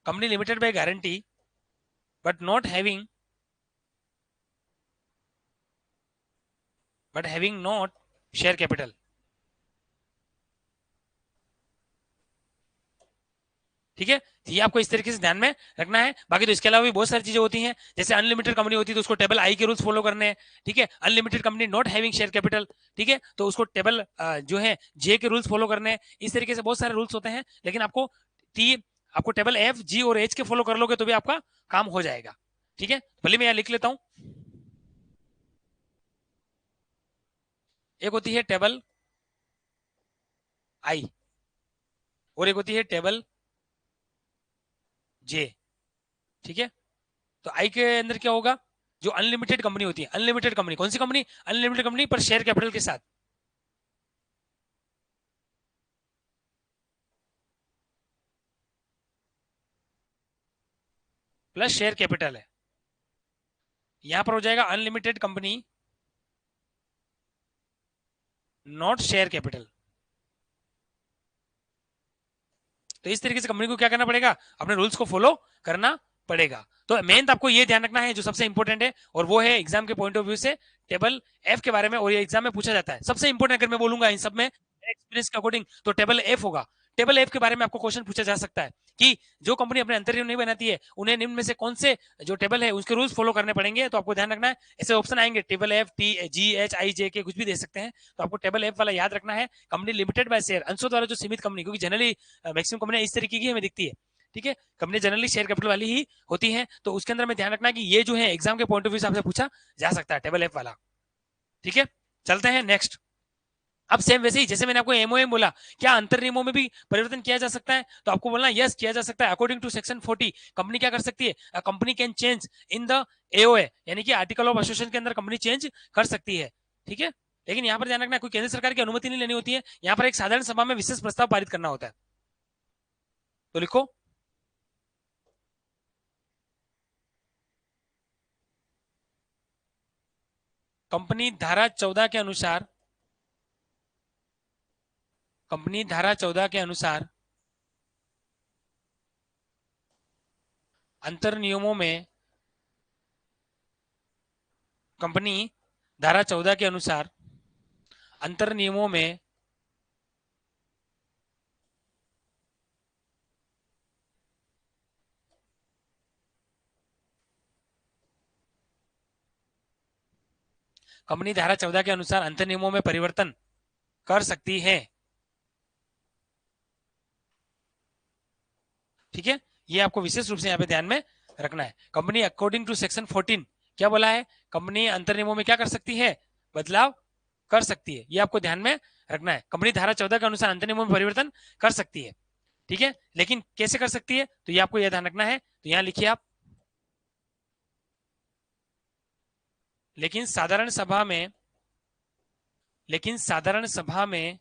company limited by guarantee but having not share capital, ठीक है। ये आपको इस तरीके से ध्यान में रखना है। बाकी तो इसके अलावा भी बहुत सारी चीजें होती हैं, जैसे अनलिमिटेड कंपनी होती है तो उसको टेबल आई के रूल्स फॉलो करने हैं, ठीक है। Unlimited company not having share capital, ठीक है, तो उसको टेबल जो है जे के रूल्स फॉलो करने हैं। इस तरीके से बहुत सारे रूल्स होते हैं, लेकिन आपको टी आपको टेबल एफ जी और एच के फॉलो कर लोगे तो भी आपका काम हो जाएगा, ठीक है। भले मैं यहाँ लिख लेता हूँ, एक होती है टेबल आई और एक होती है टेबल जे, ठीक है। तो आई के अंदर क्या होगा, जो अनलिमिटेड कंपनी होती है, अनलिमिटेड कंपनी कौन सी कंपनी, अनलिमिटेड कंपनी पर शेयर कैपिटल के साथ, प्लस शेयर कैपिटल है। यहां पर हो जाएगा unlimited company not share capital. तो इस तरीके से कंपनी को क्या करना पड़ेगा, अपने रूल्स को फॉलो करना पड़ेगा। तो मेन आपको ये ध्यान रखना है जो सबसे इंपॉर्टेंट है, और वो है एग्जाम के पॉइंट ऑफ व्यू से टेबल एफ के बारे में, और ये एग्जाम में पूछा जाता है सबसे इंपॉर्टेंट। अगर मैं बोलूंगा इन सब में एक्सपीरियंस के अकॉर्डिंग तो टेबल एफ होगा। टेबल एफ के बारे में आपको क्वेश्चन पूछा जा सकता है कि जो कंपनी अपने अंतर्नियम नहीं बनाती है उन्हें निम्न में से कौन से जो टेबल है उसके रूल्स फॉलो करने पड़ेंगे। तो आपको ध्यान रखना है, ऐसे ऑप्शन आएंगे table F T G H I J के कुछ भी दे सकते हैं, तो आपको टेबल एफ वाला याद रखना है। कंपनी लिमिटेड बाय शेयर, अंशों द्वारा जो सीमित कंपनी, क्योंकि जनरली मैक्सिमम कंपनी इस तरीके की हमें दिखती है, ठीक है, कंपनी जनरली शेयर कैपिटल वाली ही होती है। तो उसके अंदर में ध्यान रखना है कि ये जो है एग्जाम के पॉइंट ऑफ व्यू से आपसे पूछा जा सकता है टेबल एफ वाला, ठीक है। चलते हैं नेक्स्ट। अब सेम वैसे ही जैसे मैंने आपको एमओएम बोला, क्या अंतर नियमों में भी परिवर्तन किया जा सकता है, तो आपको बोलना यस किया जा सकता है। अकॉर्डिंग टू सेक्शन 40 कंपनी क्या कर सकती है, company can change in the AOA यानी कि आर्टिकल ऑफ एसोसिएशन के अंदर कंपनी चेंज कर सकती है, ठीक है। लेकिन यहाँ पर ध्यान रखना, कोई केंद्र सरकार की अनुमति नहीं लेनी होती है, यहाँ पर एक साधारण सभा में विशेष प्रस्ताव पारित करना होता है। तो लिखो कंपनी धारा 14 के अनुसार, कंपनी धारा 14 के अनुसार अंतर नियमों में, कंपनी धारा 14 के अनुसार अंतर नियमों में कंपनी धारा 14 के अनुसार अंतर नियमों में परिवर्तन कर सकती है, ठीक है। ये आपको विशेष रूप से यहाँ पे ध्यान में रखना है। कंपनी अकॉर्डिंग टू सेक्शन 14 क्या बोला है, कंपनी अंतर नियमों में क्या कर सकती है, बदलाव कर सकती है। ये आपको ध्यान में रखना है, कंपनी धारा 14 के अनुसार अंतर नियमों में परिवर्तन कर सकती है, ठीक है। लेकिन कैसे कर सकती है, तो ये आपको यह ध्यान रखना है। तो यहाँ लिखिए आप, लेकिन साधारण सभा में, लेकिन साधारण सभा में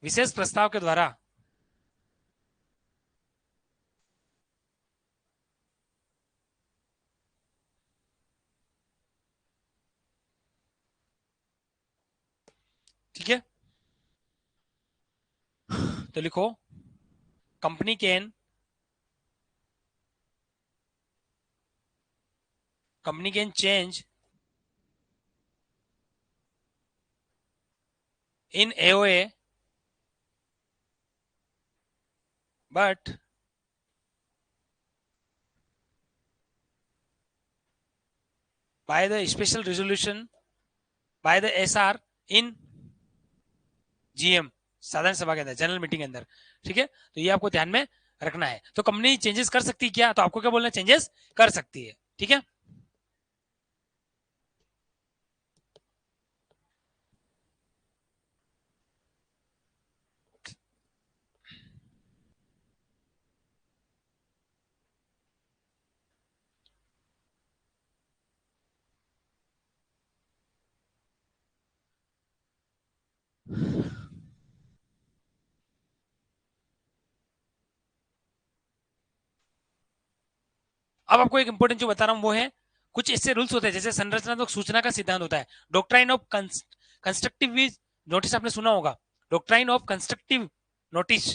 विशेष प्रस्ताव के द्वारा, ठीक है, तो लिखो company can change in AOA but by the special resolution by the SR in GM, साधारण सभा के अंदर, जनरल मीटिंग के अंदर। ठीक है, तो ये आपको ध्यान में रखना है। तो कंपनी चेंजेस कर सकती है क्या, तो आपको क्या बोलना है, चेंजेस कर सकती है। ठीक है, अब आपको एक इंपॉर्टेंट जो बता रहा हूं वो है, कुछ ऐसे रूल्स होते हैं जैसे संरचनात्मक सूचना का सिद्धांत होता है, डॉक्ट्राइन ऑफ कंस्ट्रक्टिव नोटिस, आपने सुना होगा, डॉक्ट्राइन ऑफ कंस्ट्रक्टिव नोटिस।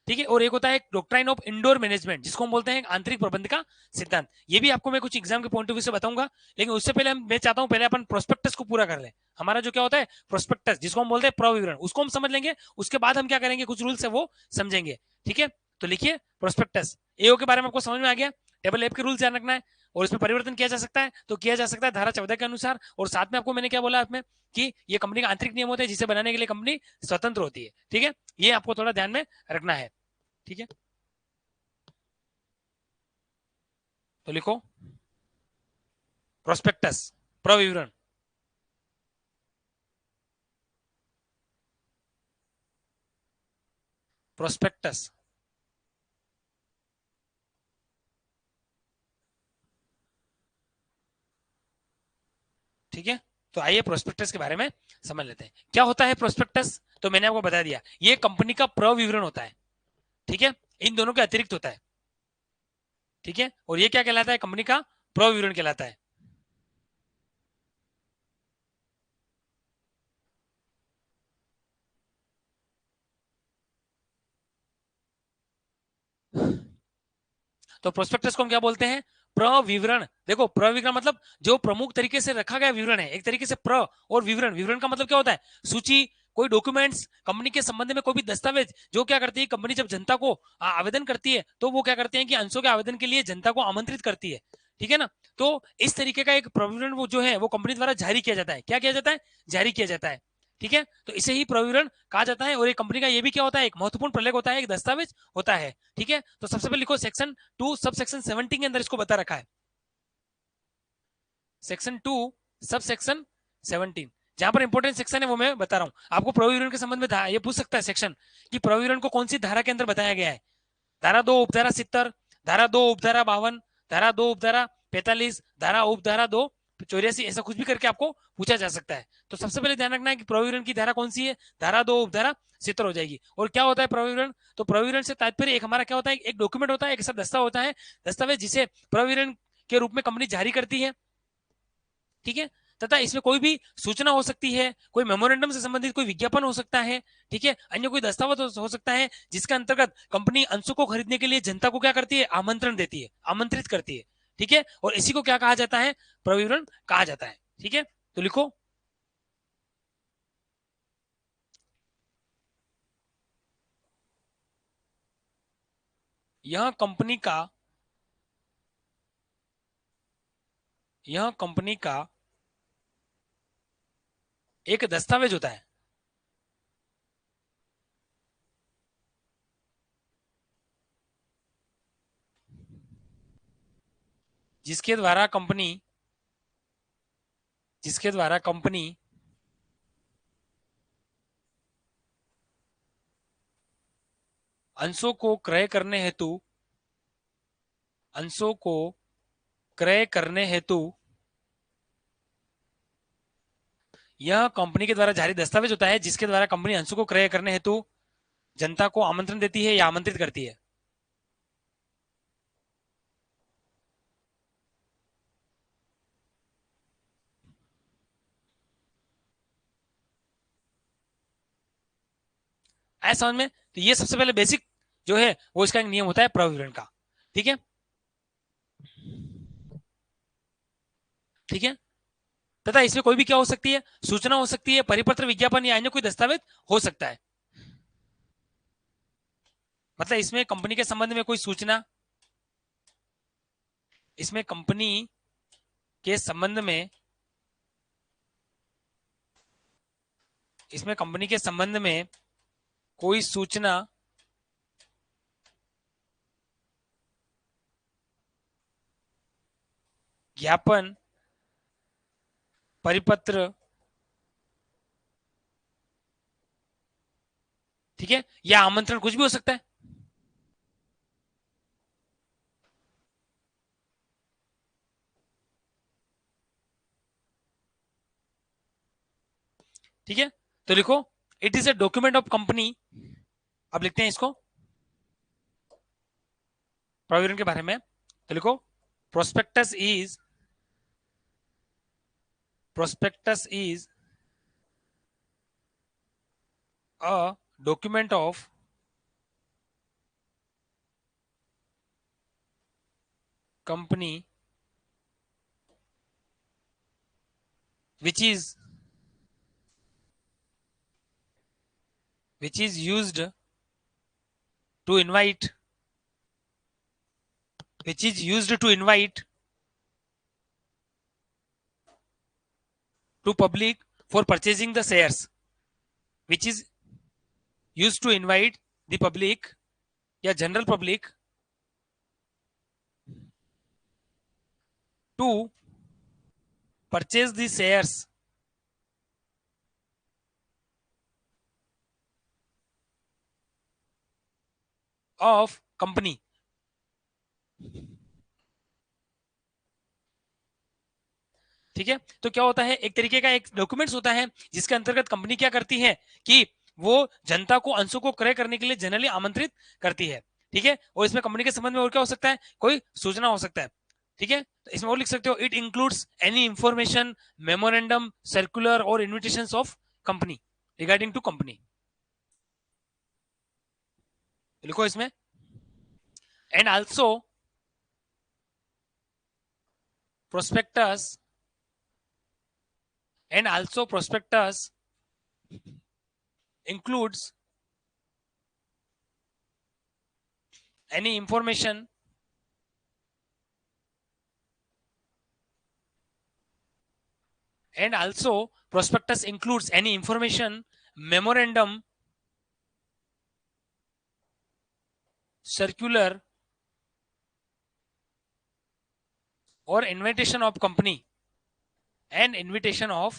ठीक है, और एक होता है डॉक्ट्राइन ऑफ इंडोर मैनेजमेंट, जिसको हम बोलते हैं आंतरिक प्रबंध का सिद्धांत। ये भी आपको मैं कुछ एग्जाम के पॉइंट ऑफ व्यू से बताऊंगा, लेकिन उससे पहले मैं चाहता हूं पहले अपन प्रोस्पेक्टस को पूरा कर लें। हमारा जो क्या होता है प्रोस्पेक्टस, जिसको हम बोलते हैं प्रविवरण, उसको हम समझ लेंगे, उसके बाद हम क्या करेंगे, कुछ रूल्स है वो समझेंगे। ठीक है, तो लिखिए प्रोस्पेक्टस। एओ के बारे में आपको समझ में आ गया, टेबल ऐप के रूल ध्यान रखना है, और इसमें परिवर्तन किया जा सकता है तो किया जा सकता है धारा 14 के अनुसार। और साथ में आपको मैंने क्या बोला आपमें कि ये कंपनी का आंतरिक नियम होता है, जिसे बनाने के लिए कंपनी स्वतंत्र होती है। ठीक है, ये आपको थोड़ा ध्यान में रखना है। ठीक है, तो लिखो प्रोस्पेक्टस, प्रविवरण, प्रोस्पेक्टस। ठीक है, तो आइए प्रोस्पेक्टस के बारे में समझ लेते हैं, क्या होता है प्रोस्पेक्टस। तो मैंने आपको बता दिया, ये कंपनी का प्रविवरण होता है। ठीक है, इन दोनों के अतिरिक्त होता है। ठीक है, और ये क्या कहलाता है, कंपनी का प्रविवरण कहलाता है। तो प्रोस्पेक्टस को हम क्या बोलते हैं, प्रविवरण। देखो प्रविवरण मतलब जो प्रमुख तरीके से रखा गया विवरण है, एक तरीके से प्र और विवरण, विवरण का मतलब क्या होता है, सूची, कोई डॉक्यूमेंट्स, कंपनी के संबंध में कोई भी दस्तावेज, जो क्या करती है कंपनी जब जनता को आवेदन करती है, तो वो क्या करते हैं कि अंशों के आवेदन के लिए जनता को आमंत्रित करती है। ठीक है ना, तो इस तरीके का एक प्रविवरण वो जो है वो कंपनी द्वारा जारी किया जाता है। क्या किया जाता है, जारी किया जाता है। ठीक है, तो इसे ही प्रविवरण कहा जाता है। और एक कंपनी का ये भी क्या होता है, एक महत्वपूर्ण प्रलेख होता है, एक दस्तावेज होता है। ठीक है, तो सबसे पहले लिखो सेक्शन 2 सब सेक्शन 17 के अंदर इसको बता रखा है, सेक्शन 2 सब सेक्शन 17, जहां पर इंपोर्टेंट सेक्शन है वो मैं बता रहा हूं आपको। प्रविवरण के संबंध में ये पूछ सकता है सेक्शन कि प्रविवरण को कौन सी धारा के अंदर बताया गया है, धारा 2 उपधारा 70, धारा 2 उपधारा 52, धारा 2 उपधारा 45, धारा उपधारा 2 84, ऐसा कुछ भी करके आपको पूछा जा सकता है। तो सबसे पहले ध्यान रखना है कि प्रविवरण की धारा कौन सी है, धारा 2 उपधारा 70 हो जाएगी। और क्या होता है प्रविवरण, तो प्रविवरण से तात्पर्य एक हमारा क्या होता है, एक डॉक्यूमेंट होता है, एक ऐसा दस्तावेज होता है, दस्तावेज जिसे प्रविवरण के रूप में कंपनी जारी करती है। ठीक है, तथा इसमें कोई भी सूचना हो सकती है, कोई मेमोरेंडम से संबंधित कोई विज्ञापन हो सकता है। ठीक है, अन्य कोई दस्तावेज हो सकता है जिसके अंतर्गत कंपनी अंशों को खरीदने के लिए जनता को क्या करती है, आमंत्रण देती है, आमंत्रित करती है। ठीक है, और इसी को क्या कहा जाता है, प्रविवरण कहा जाता है। ठीक है, तो लिखो यह कंपनी का, यह कंपनी का एक दस्तावेज होता है, जिसके द्वारा कंपनी, जिसके द्वारा कंपनी अंशों को क्रय करने हेतु, अंशों को क्रय करने हेतु यह कंपनी के द्वारा जारी दस्तावेज होता है, जिसके द्वारा कंपनी अंशों को क्रय करने हेतु जनता को आमंत्रण देती है या आमंत्रित करती है। आया समझ में? तो ये सबसे पहले बेसिक जो है वो इसका एक नियम होता है प्रविवरण का। ठीक है, ठीक है। तथा इसमें कोई भी क्या हो सकती है, सूचना हो सकती है, परिपत्र, विज्ञापन या अन्य कोई दस्तावेज हो सकता है। मतलब इसमें कंपनी के संबंध में कोई सूचना, इसमें कंपनी के संबंध में, इसमें कंपनी के संबंध में कोई सूचना, ज्ञापन, परिपत्र, ठीक है, या आमंत्रण, कुछ भी हो सकता है। ठीक है, तो लिखो it is a document of company. अब लिखते हैं इसको प्रविवरण के बारे में, तो लिखो prospectus is, prospectus is a document of company which is used to invite, which is used to invite to public for purchasing the shares, which is used to invite the public या general public to purchase the shares of company। ठीक है, तो क्या होता है, एक तरीके का एक डॉक्यूमेंट्स होता है जिसके अंतर्गत कंपनी क्या करती है कि वो जनता को अंशों को क्रय करने के लिए जनरली आमंत्रित करती है। ठीक है, और इसमें कंपनी के संबंध में और क्या हो सकता है, कोई सूचना हो सकता है। ठीक है, तो इसमें और लिख सकते हो it includes any information, memorandum, circular और invitation of company regarding to company. लिखो इसमें and also prospectus, and also prospectus includes any information, and also prospectus includes any information, memorandum, circular or invitation of company and invitation of,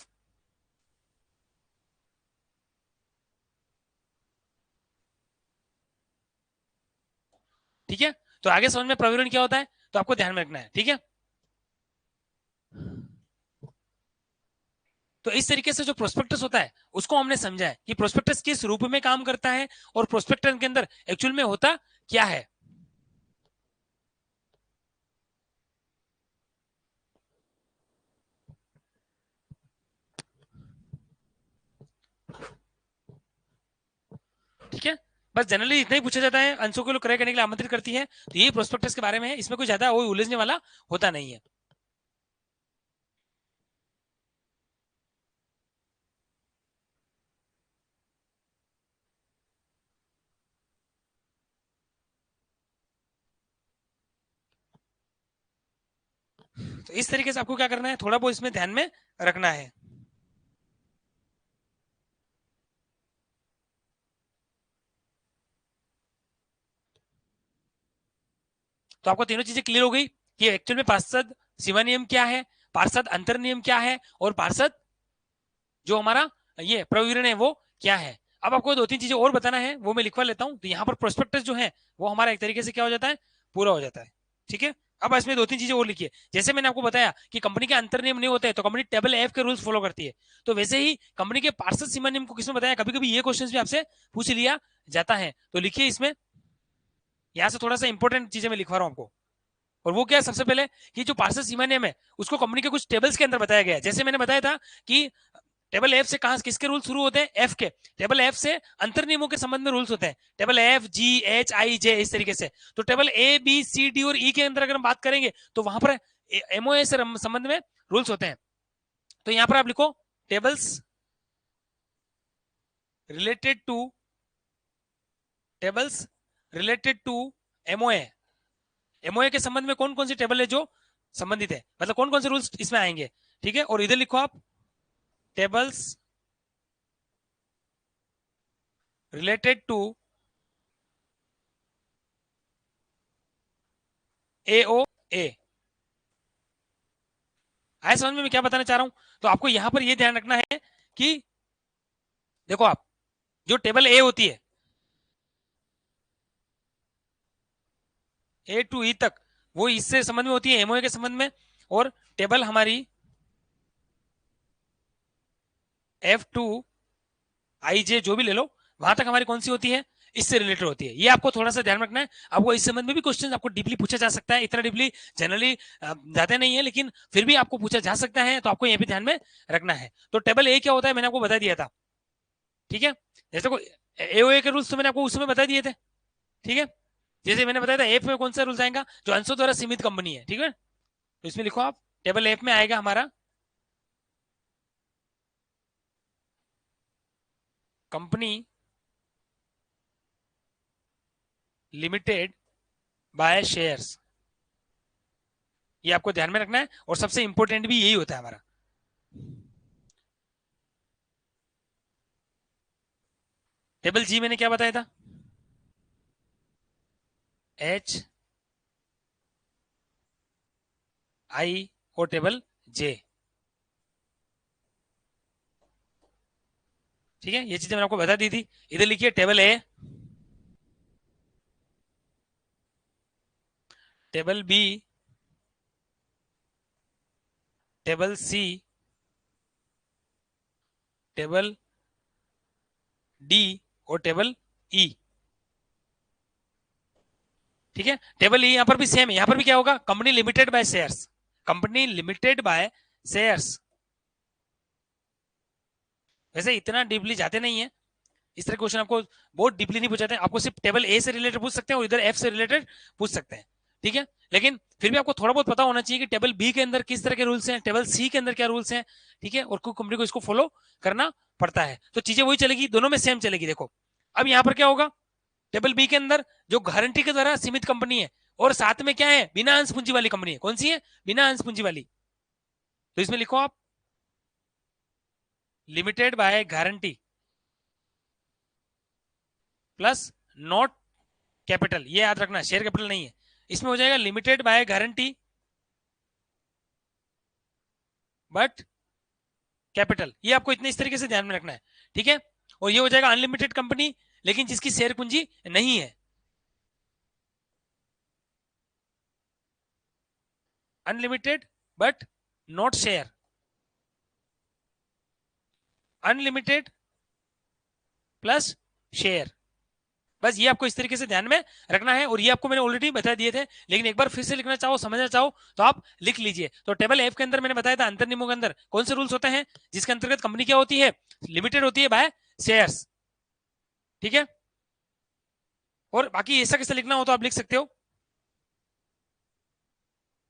ठीक है। तो आगे समझ में प्रविवरण क्या होता है तो आपको ध्यान में रखना है। ठीक है, तो इस तरीके से जो प्रोस्पेक्टस होता है उसको हमने समझा है कि प्रोस्पेक्टस किस रूप में काम करता है और प्रोस्पेक्टस के अंदर एक्चुअल में होता क्या है। ठीक है, बस जनरली इतना ही पूछा जाता है, अंशों को क्रय करने के लिए आमंत्रित करती है, तो ये प्रोस्पेक्टस के बारे में है, इसमें कोई ज्यादा वो उलझने वाला होता नहीं है। तो इस तरीके से आपको क्या करना है, थोड़ा बहुत इसमें ध्यान में रखना है। तो आपको तीनों चीजें क्लियर हो गई कि एक्चुअल में पार्षद सीमा नियम क्या है, पार्षद अंतर नियम क्या है, और पार्षद जो हमारा ये प्रविवरण है वो क्या है। अब आपको दो तीन चीजें और बताना है, वो मैं लिखवा लेता हूं। तो यहाँ पर प्रोस्पेक्टस जो है वो हमारा एक तरीके से क्या हो जाता है, पूरा हो जाता है। ठीक है, अब इसमें दो तीन चीजें और लिखिए। जैसे मैंने आपको बताया कि कंपनी के अंतर नियम नहीं होते हैं तो कंपनी टेबल एफ के रूल्स फॉलो करती है, तो वैसे ही कंपनी के पार्षद सीमा नियम को किसमें बताया, कभी कभी ये क्वेश्चन भी आपसे पूछ लिया जाता है। तो लिखिए इसमें, यहां से थोड़ा सा इंपॉर्टेंट चीजें मैं लिखवा रहा हूं आपको। और वो क्या है, सबसे पहले कि जो पार्षद सीमा नियम है उसको कंपनी के कुछ टेबल्स के अंदर बताया गया है। जैसे मैंने बताया था कि टेबल एफ से कहां किसके रूल शुरू होते हैं? एफ के। टेबल एफ से अंतर नियमों के संबंध में रूल्स होते हैं, table F G H I J, इस तरीके से। तो table A B C D और ई के अंदर अगर हम बात करेंगे तो वहां पर एमओए से संबंध में रूल्स होते हैं। तो यहां पर आप लिखो tables related to MOA. MOA के संबंध में कौन कौन सी टेबल है जो संबंधित है, मतलब कौन कौन से रूल्स इसमें आएंगे, ठीक है। और इधर लिखो आप टेबल्स रिलेटेड टू एओ ए। आए समझ में मैं क्या बताना चाह रहा हूं? तो आपको यहां पर यह ध्यान रखना है कि देखो आप, जो टेबल ए होती है ए टू ई तक, वो इससे संबंध में होती है, एमओए के संबंध में। और टेबल हमारी एफ टू आई जे जो भी ले लो, वहां तक हमारी कौन सी होती है? इससे रिलेटेड होती है। ये आपको थोड़ा सा ध्यान रखना है। आपको इस संबंध में भी क्वेश्चन आपको डीपली पूछा जा सकता है, इतना डीपली जनरली जाते नहीं है, लेकिन फिर भी आपको पूछा जा सकता है, तो आपको ये भी ध्यान में रखना है। तो टेबल ए क्या होता है मैंने आपको बता दिया था, ठीक है। जैसे को एओए के रूल्स तो मैंने आपको उस समय बता दिए थे, ठीक है। जैसे मैंने बताया था एफ में कौन सा रूल्स आएगा, जो अंशों द्वारा सीमित कंपनी है, ठीक है। तो इसमें लिखो आप टेबल एफ में आएगा हमारा कंपनी लिमिटेड बाय शेयर्स। ये आपको ध्यान में रखना है, और सबसे इंपॉर्टेंट भी यही होता है हमारा। टेबल जी मैंने क्या बताया था? एच आई और टेबल जे, ठीक है। ये चीजें मैंने आपको बता दी थी। इधर लिखिए टेबल ए, टेबल बी, टेबल सी, टेबल डी और टेबल ई, ठीक है। टेबल ई यहां पर भी सेम है, यहां पर भी क्या होगा? Company limited by shares, company limited by shares. वैसे इतना डीपली जाते नहीं है, इस तरह क्वेश्चन आपको बहुत डीपली नहीं पूछाते हैं। आपको सिर्फ टेबल ए से रिलेटेड पूछ सकते हैं और इधर एफ से रिलेटेड पूछ सकते हैं, ठीक है। लेकिन फिर भी आपको थोड़ा बहुत पता होना चाहिए कि टेबल बी के अंदर किस तरह के रूल्स हैं, टेबल सी के अंदर क्या रूल्स हैं, ठीक है। और कोई कंपनी को इसको फॉलो करना पड़ता है, तो चीजें वही चलेगी, दोनों में सेम चलेगी। देखो अब यहां पर क्या होगा, टेबल बी के अंदर जो गारंटी के द्वारा सीमित कंपनी है, और साथ में क्या है? बिना अंश पूंजी वाली कंपनी है। कौन सी है? बिना अंश पूंजी वाली। तो इसमें लिखो आप limited by guarantee plus not capital. ये याद रखना, शेयर कैपिटल नहीं है। इसमें हो जाएगा limited by guarantee but capital. ये आपको इतने इस तरीके से ध्यान में रखना है, ठीक है। और ये हो जाएगा अनलिमिटेड कंपनी, लेकिन जिसकी शेयर पूंजी नहीं है। Unlimited but not share, unlimited plus share. बस ये आपको इस तरीके से ध्यान में रखना है, और ये आपको मैंने ऑलरेडी बता दिए थे, लेकिन एक बार फिर से लिखना चाहो, समझना चाहो, तो आप लिख लीजिए। तो टेबल एफ के अंदर मैंने बताया था अंतर नियमों के अंदर कौन से रूल्स होते हैं, जिसके अंतर्गत कंपनी क्या होती है? लिमिटेड होती है बाय शेयर्स, ठीक है। और बाकी ऐसा कैसे लिखना हो तो आप लिख सकते हो।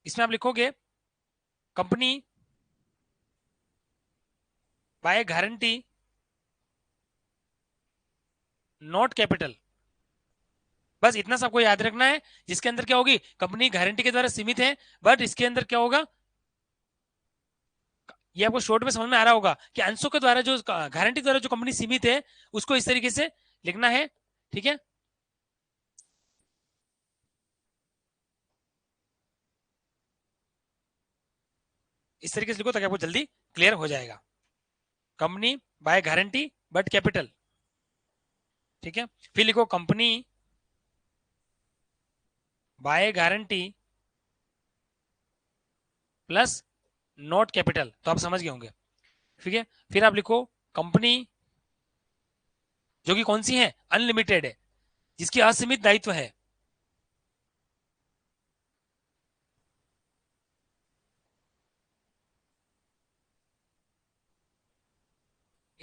इसमें आप लिखोगे company by guarantee not capital. बस इतना सबको याद रखना है, जिसके अंदर क्या होगी? कंपनी गारंटी के द्वारा सीमित है, बट इसके अंदर क्या होगा? ये आपको शॉर्ट में समझ में आ रहा होगा कि अंशों के द्वारा जो गारंटी द्वारा जो कंपनी सीमित है, उसको इस तरीके से लिखना है, ठीक है। इस तरीके से लिखो ताकि आपको जल्दी क्लियर हो जाएगा। Company by guarantee but capital, ठीक है। फिर लिखो company by guarantee plus not capital, तो आप समझ गए होंगे, ठीक है। फिर आप लिखो कंपनी जो कि कौन सी है? अनलिमिटेड है, जिसकी असीमित दायित्व है।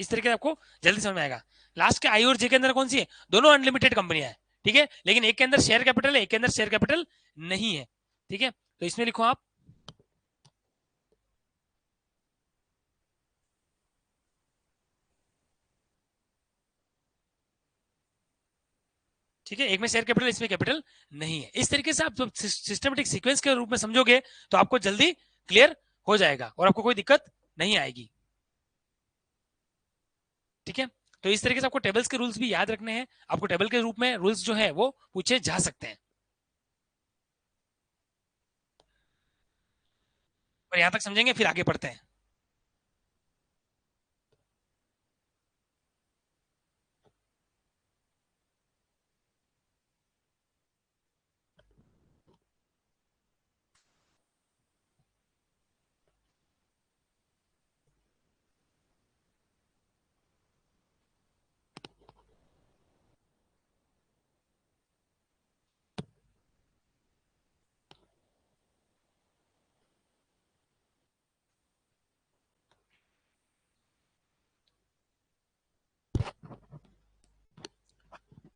इस तरीके से आपको जल्दी समझ में आएगा। लास्ट के आई और जे के अंदर कौन सी है, दोनों अनलिमिटेड कंपनियां है, ठीक है, लेकिन एक के अंदर शेयर कैपिटल है, एक के अंदर शेयर कैपिटल नहीं है, ठीक है। तो इसमें लिखो आप, ठीक है, एक में शेयर कैपिटल, इसमें कैपिटल नहीं है। इस तरीके से आप जब सिस्टमेटिक सीक्वेंस के रूप में समझोगे तो आपको जल्दी क्लियर हो जाएगा और आपको कोई दिक्कत नहीं आएगी, ठीक है। तो इस तरीके से आपको टेबल्स के रूल्स भी याद रखने हैं, आपको टेबल के रूप में रूल्स जो है वो पूछे जा सकते हैं। और यहां तक समझेंगे, फिर आगे पढ़ते हैं।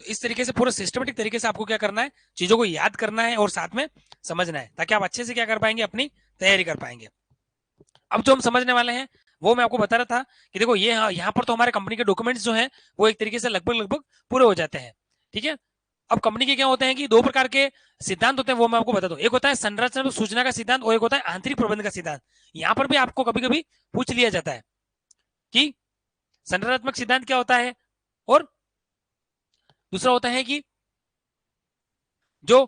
तो इस तरीके से पूरा सिस्टमेटिक तरीके से आपको क्या करना है, चीजों को याद करना है और साथ में समझना है, ताकि आप अच्छे से क्या कर पाएंगे, अपनी तैयारी कर पाएंगे। अब जो हम समझने वाले हैं वो मैं आपको बता रहा था कि देखो ये यहाँ पर तो हमारे कंपनी के डॉक्यूमेंट्स जो हैं वो एक तरीके से लगभग लगभग पूरे हो जाते हैं, ठीक है। अब कंपनी के क्या होते हैं कि दो प्रकार के सिद्धांत होते हैं, वो मैं आपको बता दूं। एक होता है संरचना सूचना का सिद्धांत और एक होता है आंतरिक प्रबंध का सिद्धांत। यहाँ पर भी आपको कभी कभी पूछ लिया जाता है कि संरचनात्मक सिद्धांत क्या होता है, और दूसरा होता है कि जो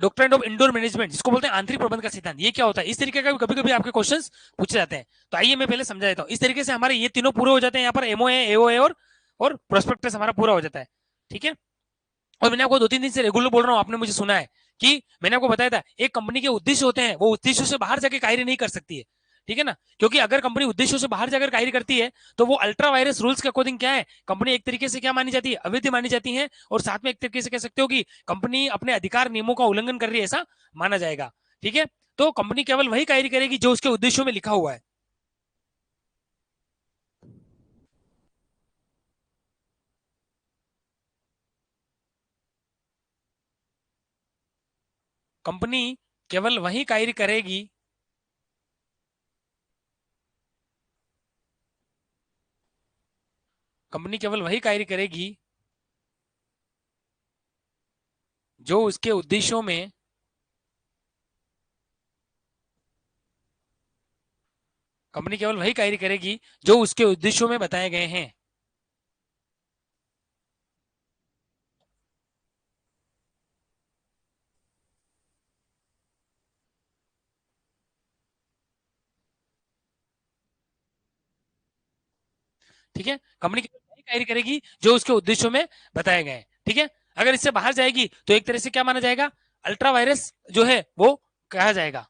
डॉक्ट्रिन ऑफ इंडोर मैनेजमेंट, जिसको बोलते हैं आंतरिक प्रबंध का सिद्धांत, ये क्या होता है। इस तरीके का कभी कभी आपके क्वेश्चंस पूछे जाते हैं। तो आइए मैं पहले समझा देता हूँ। इस तरीके से हमारे ये तीनों पूरे हो जाते हैं, यहाँ पर एमओए, एओए और प्रोस्पेक्टस हमारा पूरा हो जाता है, ठीक है। और मैंने आपको 2-3 दिन से रेगुलर बोल रहा हूँ, आपने मुझे सुना है कि मैंने आपको बताया था एक कंपनी के उद्देश्य होते हैं, वो उद्देश्यों से बाहर जाके कार्य नहीं कर सकती है, ठीक है ना। क्योंकि अगर कंपनी उद्देश्यों से बाहर जाकर कार्य करती है तो वो अल्ट्रा वायरस रूल्स के अकॉर्डिंग क्या है, कंपनी एक तरीके से क्या मानी जाती है, अवैध मानी जाती है, और साथ में एक तरीके से कह सकते हो कि कंपनी अपने अधिकार नियमों का उल्लंघन कर रही है, ऐसा माना जाएगा, ठीक है। तो कंपनी केवल वही कार्य करेगी जो उसके उद्देश्यों में लिखा हुआ है। कंपनी केवल वही कार्य करेगी, कंपनी केवल वही कार्य करेगी जो उसके उद्देश्यों में, कंपनी केवल वही कार्य करेगी जो उसके उद्देश्यों में बताए गए हैं। ठीक है, कंपनी केवल वही कार्य करेगी जो उसके उद्देश्यों में बताए गए हैं, ठीक है। अगर इससे बाहर जाएगी तो एक तरह से क्या माना जाएगा, अल्ट्रा वायरस जो है वो कहा जाएगा।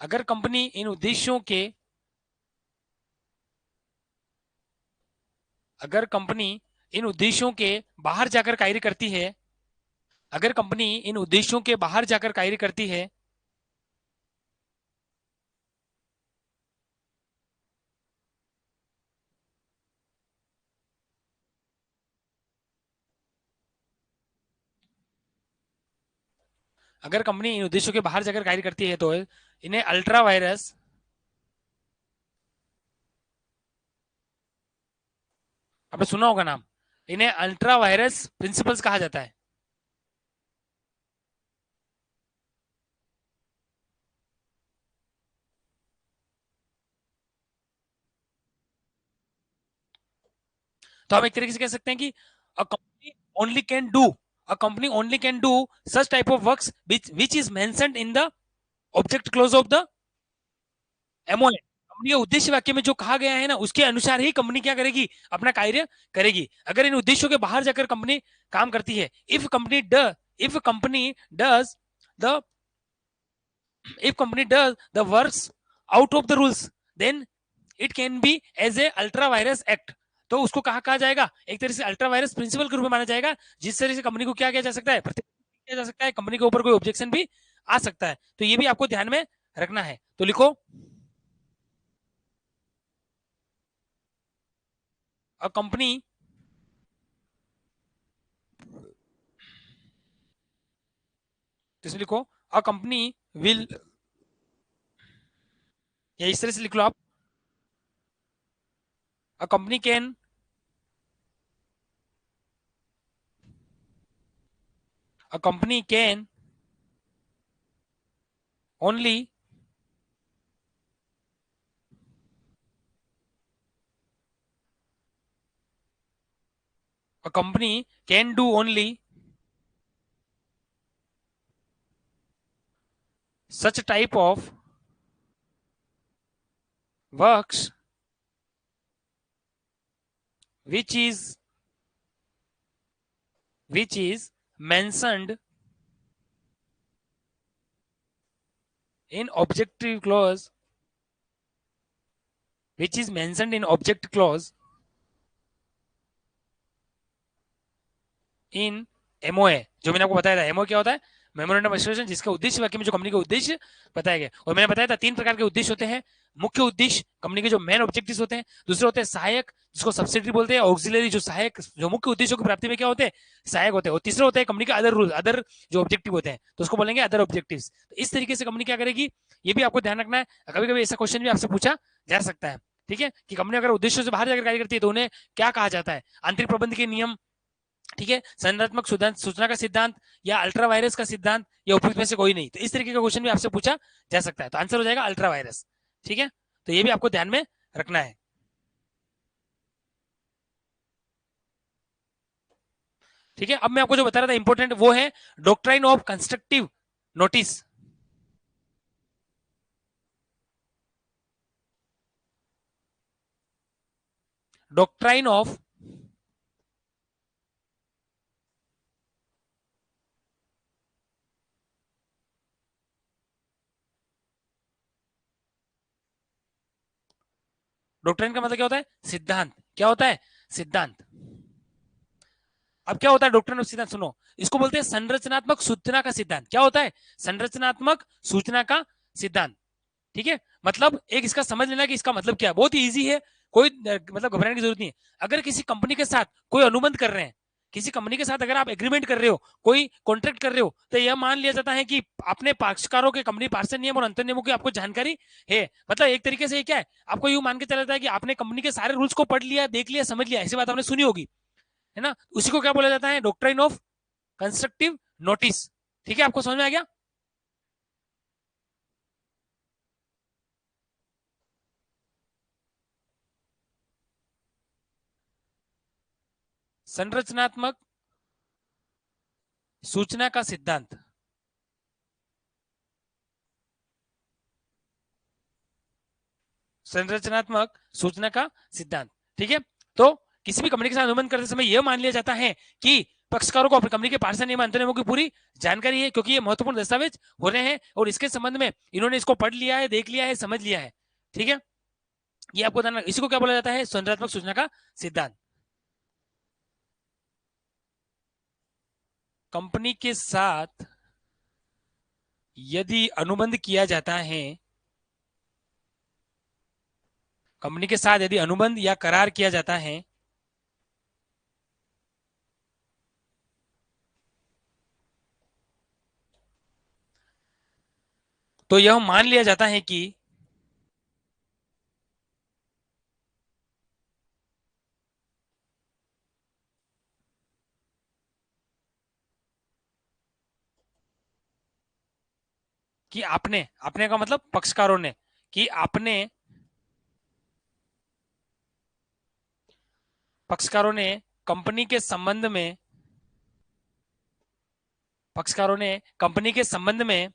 अगर कंपनी इन उद्देश्यों के, अगर कंपनी इन उद्देश्यों के बाहर जाकर कार्य करती है, अगर कंपनी इन उद्देश्यों के बाहर जाकर कार्य करती है, अगर कंपनी इन उद्देश्यों के बाहर जाकर कार्य करती है तो इन्हें अल्ट्रा वायरस, आपने सुना होगा नाम, इन्हें अल्ट्रा वायरस प्रिंसिपल्स कहा जाता है। तो हम एक तरीके से कह सकते हैं कि a company only can do, a company only can do such type of works which is mentioned in the object clause of the MOA। Company के उद्देश्य वाक्य में जो कहा गया है ना, उसके अनुसार ही कंपनी क्या करेगी, अपना कार्य करेगी। अगर इन उद्देश्यों के बाहर जाकर कंपनी काम करती है, if company does the if company does the works out of the rules, then it can be as a ultra virus act। तो उसको कहा जाएगा, एक तरह से अल्ट्रा वायरस प्रिंसिपल के रूप में माना जाएगा, जिस तरह से कंपनी को क्या किया जा सकता है, किया जा सकता है, कंपनी के ऊपर कोई ऑब्जेक्शन भी आ सकता है। तो ये भी आपको ध्यान में रखना है। तो लिखो, अ कंपनी तो इसमें लिखो, अ कंपनी विल, या इस तरह से लिख लो आप, a company can, a company can only, a company can do only such type of works which is which is mentioned in objective clause, which is mentioned in object clause in MOA, जो मैंने आपको बताया था ammo क्या होता है, memorandum of association, जिसका उद्देश्य वाक्य में जो कंपनी के उद्देश्य बताया गया। और मैंने बताया था 3 प्रकार के उद्देश्य होते हैं, मुख्य उद्देश्य कंपनी के जो मेन ऑब्जेक्टिव्स होते हैं, दूसरे होते हैं सहायक जिसको सब्सिडरी बोलते हैं, ऑक्सिलरी जो सहायक जो मुख्य उद्देश्यों की प्राप्ति में क्या होते हैं, सहायक होते हैं, और तीसरे होते हैं कंपनी के अदर रूल, अदर जो ऑब्जेक्टिव होते हैं, तो उसको बोलेंगे अदर ऑब्जेक्टिव्स। तो इस तरीके से कंपनी क्या करेगी, ये भी आपको ध्यान रखना है। कभी कभी ऐसा क्वेश्चन भी आपसे पूछा जा सकता है, ठीक है, कि कंपनी अगर उद्देश्यों से बाहर जाकर कार्य करती है तो उन्हें क्या कहा जाता है, आंतरिक प्रबंध के नियम, ठीक है, संरचनात्मक सूचना का सिद्धांत, या अल्ट्रा वायरस का सिद्धांत, या उपयुक्त में से कोई नहीं। तो इस तरीके का क्वेश्चन भी आपसे पूछा जा सकता है, तो आंसर हो जाएगा अल्ट्रा वायरस। ठीक है, तो ये भी आपको ध्यान में रखना है। ठीक है, अब मैं आपको जो बता रहा था इंपॉर्टेंट वो है doctrine of constructive notice. Doctrine of doctrine का मतलब क्या होता है, सिद्धांत। क्या होता है, सिद्धांत। अब क्या होता है डॉक्ट्राइन ऑफ सिद्धांत, सुनो, इसको बोलते हैं संरचनात्मक सूचना का सिद्धांत। क्या होता है, संरचनात्मक सूचना का सिद्धांत। ठीक है, मतलब एक इसका समझ लेना कि इसका मतलब क्या है, बहुत ही इजी है, कोई मतलब घबराने की जरूरत नहीं है। अगर किसी कंपनी के साथ कोई अनुबंध कर रहे हैं, किसी कंपनी के साथ अगर आप एग्रीमेंट कर रहे हो, कोई कॉन्ट्रैक्ट कर रहे हो, तो यह मान लिया जाता है कि अपने पक्षकारों के कंपनी पार्षद नियम और अंतर नियमों की आपको जानकारी है। मतलब एक तरीके से ये क्या है, आपको यूं मान के चला जाता है कि आपने कंपनी के सारे रूल्स को पढ़ लिया, देख लिया, समझ लिया, ऐसी बात आपने सुनी होगी, है ना। उसी को क्या बोला जाता है, डॉक्ट्राइन ऑफ कंस्ट्रक्टिव नोटिस। ठीक है, आपको समझ में आ गया। संरचनात्मक सूचना का सिद्धांत, संरचनात्मक सूचना का सिद्धांत। ठीक है, तो किसी भी कंपनी के साथ अनुबंध करते समय यह मान लिया जाता है कि पक्षकारों को अपनी कंपनी के पार्षद नियम अंतर नियमों की पूरी जानकारी है, क्योंकि ये महत्वपूर्ण दस्तावेज हो रहे हैं और इसके संबंध में इन्होंने इसको पढ़ लिया है, देख लिया है, समझ लिया है। ठीक है, ये आपको ध्यान, इसी को क्या बोला जाता है, संरचनात्मक सूचना का सिद्धांत। कंपनी के साथ यदि अनुबंध किया जाता है, कंपनी के साथ यदि अनुबंध या करार किया जाता है, तो यह मान लिया जाता है कि आपने, आपने का मतलब पक्षकारों ने, कि आपने, पक्षकारों ने कंपनी के संबंध में, पक्षकारों ने कंपनी के संबंध में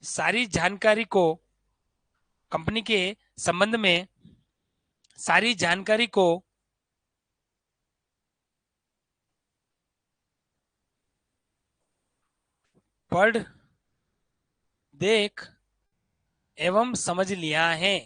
सारी जानकारी को, कंपनी के संबंध में सारी जानकारी को पढ़, देख एवं समझ लिया है।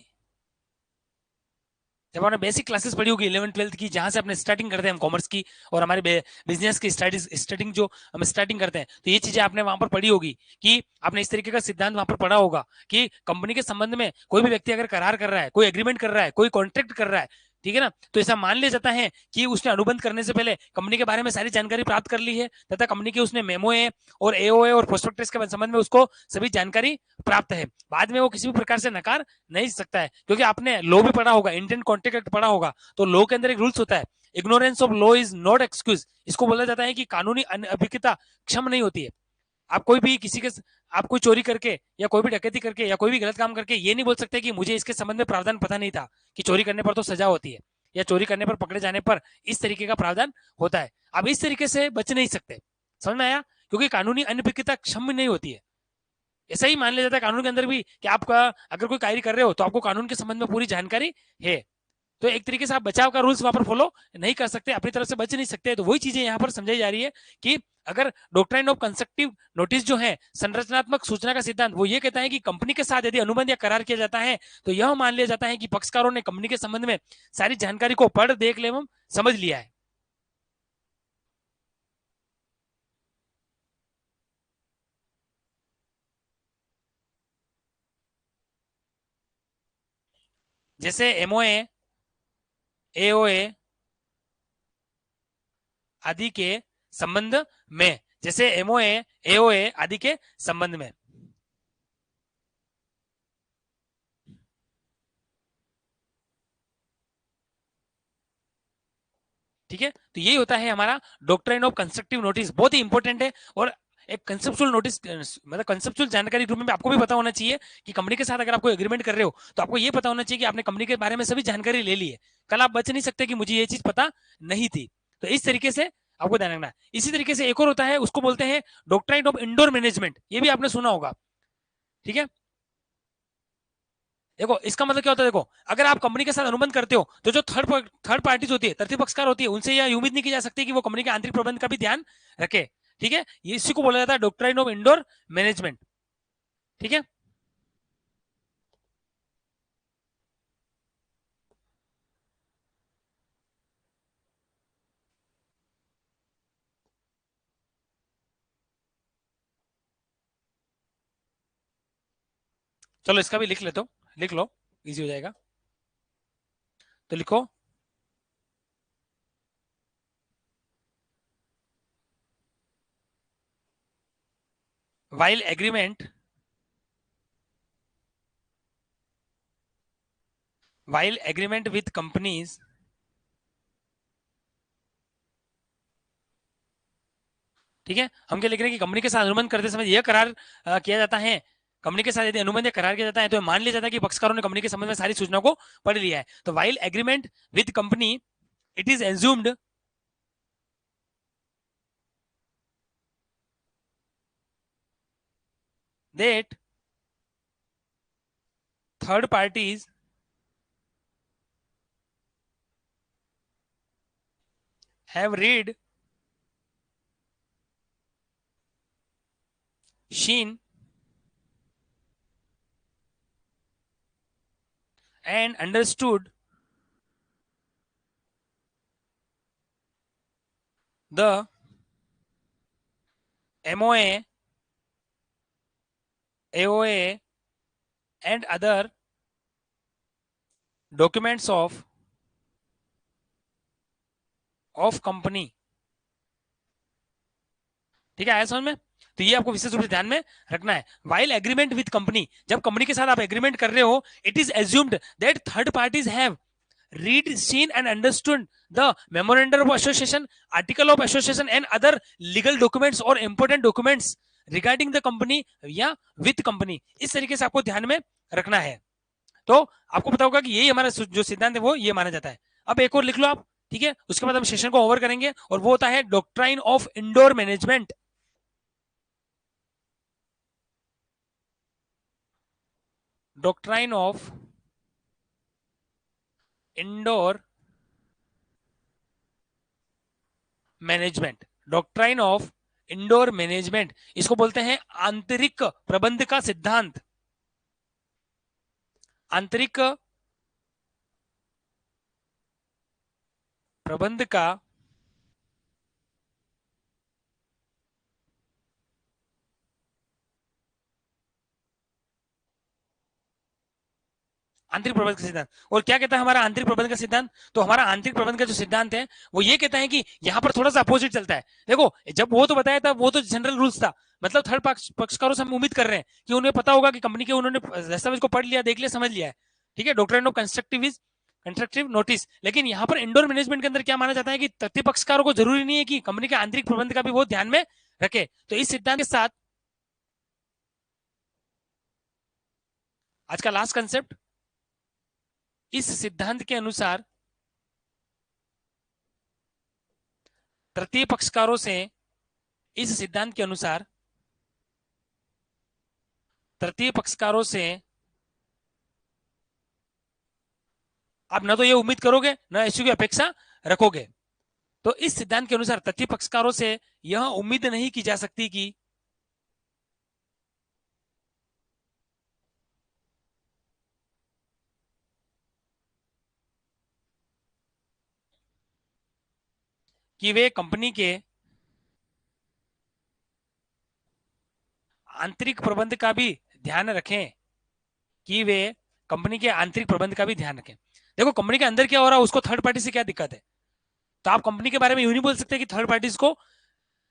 जब आपने बेसिक क्लासेस पढ़ी होगी 11 12th की, जहां से अपने स्टार्टिंग करते हैं हम कॉमर्स की और हमारे बिजनेस की स्टार्टिंग जो हम स्टार्टिंग करते हैं, तो ये चीजें आपने वहां पर पढ़ी होगी कि आपने इस तरीके का सिद्धांत वहां पर पढ़ा होगा कि कंपनी के संबंध में कोई भी व्यक्ति अगर करार कर रहा है, कोई एग्रीमेंट कर रहा है, कोई कॉन्ट्रैक्ट कर रहा है, ठीक है ना, तो ऐसा मान लिया जाता है कि उसने अनुबंध करने से पहले कंपनी के बारे में सारी जानकारी प्राप्त कर ली है तथा कंपनी के उसने मेमोए और एओए और प्रोस्पेक्टस के संबंध में उसको सभी जानकारी प्राप्त है। बाद में वो किसी भी प्रकार से नकार नहीं सकता है, क्योंकि आपने लॉ भी पढ़ा होगा, इंडियन कॉन्ट्रैक्ट एक्ट पढ़ा होगा, तो लॉ के अंदर एक रूल्स होता है, ignorance of law is not excuse. इसको बोला जाता है कि कानूनी अभिज्ञता क्षम नहीं होती है। आप कोई भी किसी के आप कोई चोरी करके या कोई भी डकैती करके या कोई भी गलत काम करके ये नहीं बोल सकते कि मुझे इसके संबंध में प्रावधान पता नहीं था कि चोरी करने पर तो सजा होती है या चोरी करने पर पकड़े जाने पर इस तरीके का प्रावधान होता है। आप इस तरीके से बच नहीं सकते। समझ में आया? क्योंकि कानूनी अनभिज्ञता क्षम नहीं होती है। ऐसा ही मान लिया जाता है कानून के अंदर भी कि आपका अगर कोई कार्य कर रहे हो तो आपको कानून के संबंध में पूरी जानकारी है। तो एक तरीके से आप बचाव का रूल्स वहां पर फॉलो नहीं कर सकते, अपनी तरफ से बच नहीं सकते। तो वही चीजें यहाँ पर समझाई जा रही है कि अगर डॉक्ट्राइन ऑफ कंस्ट्रक्टिव नोटिस जो है, संरचनात्मक सूचना का सिद्धांत, वो ये कहता है कि कंपनी के साथ यदि अनुबंध या करार किया जाता है तो यह मान लिया जाता है कि पक्षकारों ने कंपनी के संबंध में सारी जानकारी को पढ़ देख ले एवं समझ लिया है। जैसे एमओए, एओए आदि के संबंध में, जैसे एमओए, एओए आदि के संबंध में, ठीक है। तो यही होता है हमारा डॉक्ट्राइन ऑफ कंस्ट्रक्टिव नोटिस, बहुत ही इंपॉर्टेंट है। और एक कंसेप्चुअल नोटिस, मतलब कंसेप्चुअल जानकारी रूप में आपको भी पता होना चाहिए कि कंपनी के साथ अगर आपको एग्रीमेंट कर रहे हो तो आपको ये पता होना चाहिए कि आपने कंपनी के बारे में सभी जानकारी ले ली है। कल आप बच नहीं सकते कि मुझे ये चीज पता नहीं थी। तो इस तरीके से आपको ध्यान रखना है। इसी तरीके से एक और होता है, उसको बोलते हैं डॉक्ट्राइन ऑफ इंडोर मैनेजमेंट। ये भी आपने सुना होगा, ठीक है। देखो इसका मतलब क्या होता है, देखो अगर आप कंपनी के साथ अनुबंध करते हो तो जो थर्ड पार्टीज होती है, तृतीय पक्षकार होती है, उनसे यह उम्मीद नहीं की जा सकती कि वो कंपनी के आंतरिक प्रबंध का भी ध्यान रखे, ठीक है। ये इसी को बोला जाता है डॉक्ट्राइन ऑफ इंडोर मैनेजमेंट, ठीक है। चलो इसका भी लिख लेते हो, लिख लो, इजी हो जाएगा। तो लिखो, while agreement, while agreement with companies, ठीक है। हम क्या लिख रहे हैं कि कंपनी के साथ अनुबंध करते समय यह करार किया जाता है, कंपनी के साथ यदि अनुबंध या करार किया जाता है तो मान लिया जाता है कि पक्षकारों ने कंपनी के संबंध में सारी सूचनाओं को पढ़ लिया है। तो while agreement with company, it is assumed that third parties have read, seen and understood the MOA, AOA and other documents of company, ठीक है। आया समझ में? तो ये आपको विशेष रूप से ध्यान में रखना है। वाइल एग्रीमेंट विद कंपनी, जब कंपनी के साथ आप एग्रीमेंट कर रहे हो, it is assumed that third parties have read, seen and understood the memorandum of association, article of association and other legal documents or important documents regarding the company या with company। इस तरीके से आपको ध्यान में रखना है। तो आपको पता होगा कि यही हमारा जो सिद्धांत है वो ये माना जाता है। अब एक और लिख लो आप, ठीक है। उसके बाद हम सेशन को ओवर करेंगे और वो होता है doctrine of indoor management. Doctrine of indoor management, doctrine of indoor management, इसको बोलते हैं आंतरिक प्रबंध का सिद्धांत। आंतरिक प्रबंध का आंतरिक प्रबंध का सिद्धांत। और क्या कहता है हमारा आंतरिक प्रबंध का सिद्धांत? तो हमारा आंतरिक प्रबंध का जो सिद्धांत है वो ये कहता है कि यहाँ पर थोड़ा सा अपोजिट चलता है। देखो, जब वो तो बताया था, वो तो जनरल रूल्स था, मतलब थर्ड पक्षकारों से हम उम्मीद कर रहे हैं कि उन्हें पता होगा कि कंपनी के, उन्होंने दस्तावेज को पढ़ लिया, देख लिया, समझ लिया है, ठीक है, डॉक्ट्रिन ऑफ कंस्ट्रक्टिव नोटिस। लेकिन यहाँ पर इंडोर मैनेजमेंट के अंदर क्या माना जाता है कि तथ्य पक्षकारों को जरूरी नहीं है कि कंपनी के आंतरिक प्रबंध का भी वो ध्यान में रखे। तो इस सिद्धांत के साथ आज का लास्ट कंसेप्ट, इस सिद्धांत के अनुसार तृतीय पक्षकारों से, इस सिद्धांत के अनुसार तृतीय पक्षकारों से आप न तो ये उम्मीद करोगे, न इश्यू की अपेक्षा रखोगे। तो इस सिद्धांत के अनुसार तृतीय पक्षकारों से यह उम्मीद नहीं की जा सकती कि वे कंपनी के आंतरिक प्रबंध का भी ध्यान रखें, कि वे कंपनी के आंतरिक प्रबंध का भी ध्यान रखें। देखो, कंपनी के अंदर क्या हो रहा है उसको थर्ड पार्टी से क्या दिक्कत है? तो आप कंपनी के बारे में यूं नहीं बोल सकते कि थर्ड पार्टीज को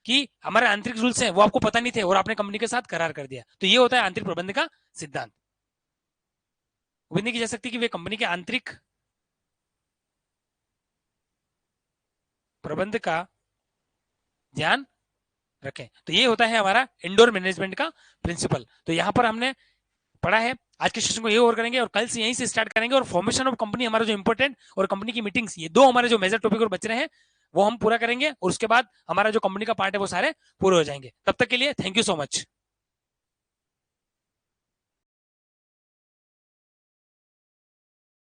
कि हमारे आंतरिक रूल्स हैं वो आपको पता नहीं थे और आपने कंपनी के साथ करार कर दिया। तो ये होता है आंतरिक प्रबंध का सिद्धांत। उम्मीद नहीं की जा सकती कि वे कंपनी के आंतरिक प्रबंध का ध्यान रखें। तो ये होता है हमारा इंडोर मैनेजमेंट का प्रिंसिपल। तो यहां पर हमने पढ़ा है। आज के सेशन को ये और करेंगे और कल से यहीं से स्टार्ट करेंगे। और फॉर्मेशन ऑफ कंपनी हमारा जो इंपॉर्टेंट, और कंपनी की मीटिंग्स, ये दो हमारे जो मेजर टॉपिक और बच रहे हैं वो हम पूरा करेंगे। और उसके बाद हमारा जो कंपनी का पार्ट है वो सारे पूरे हो जाएंगे। तब तक के लिए थैंक यू सो मच।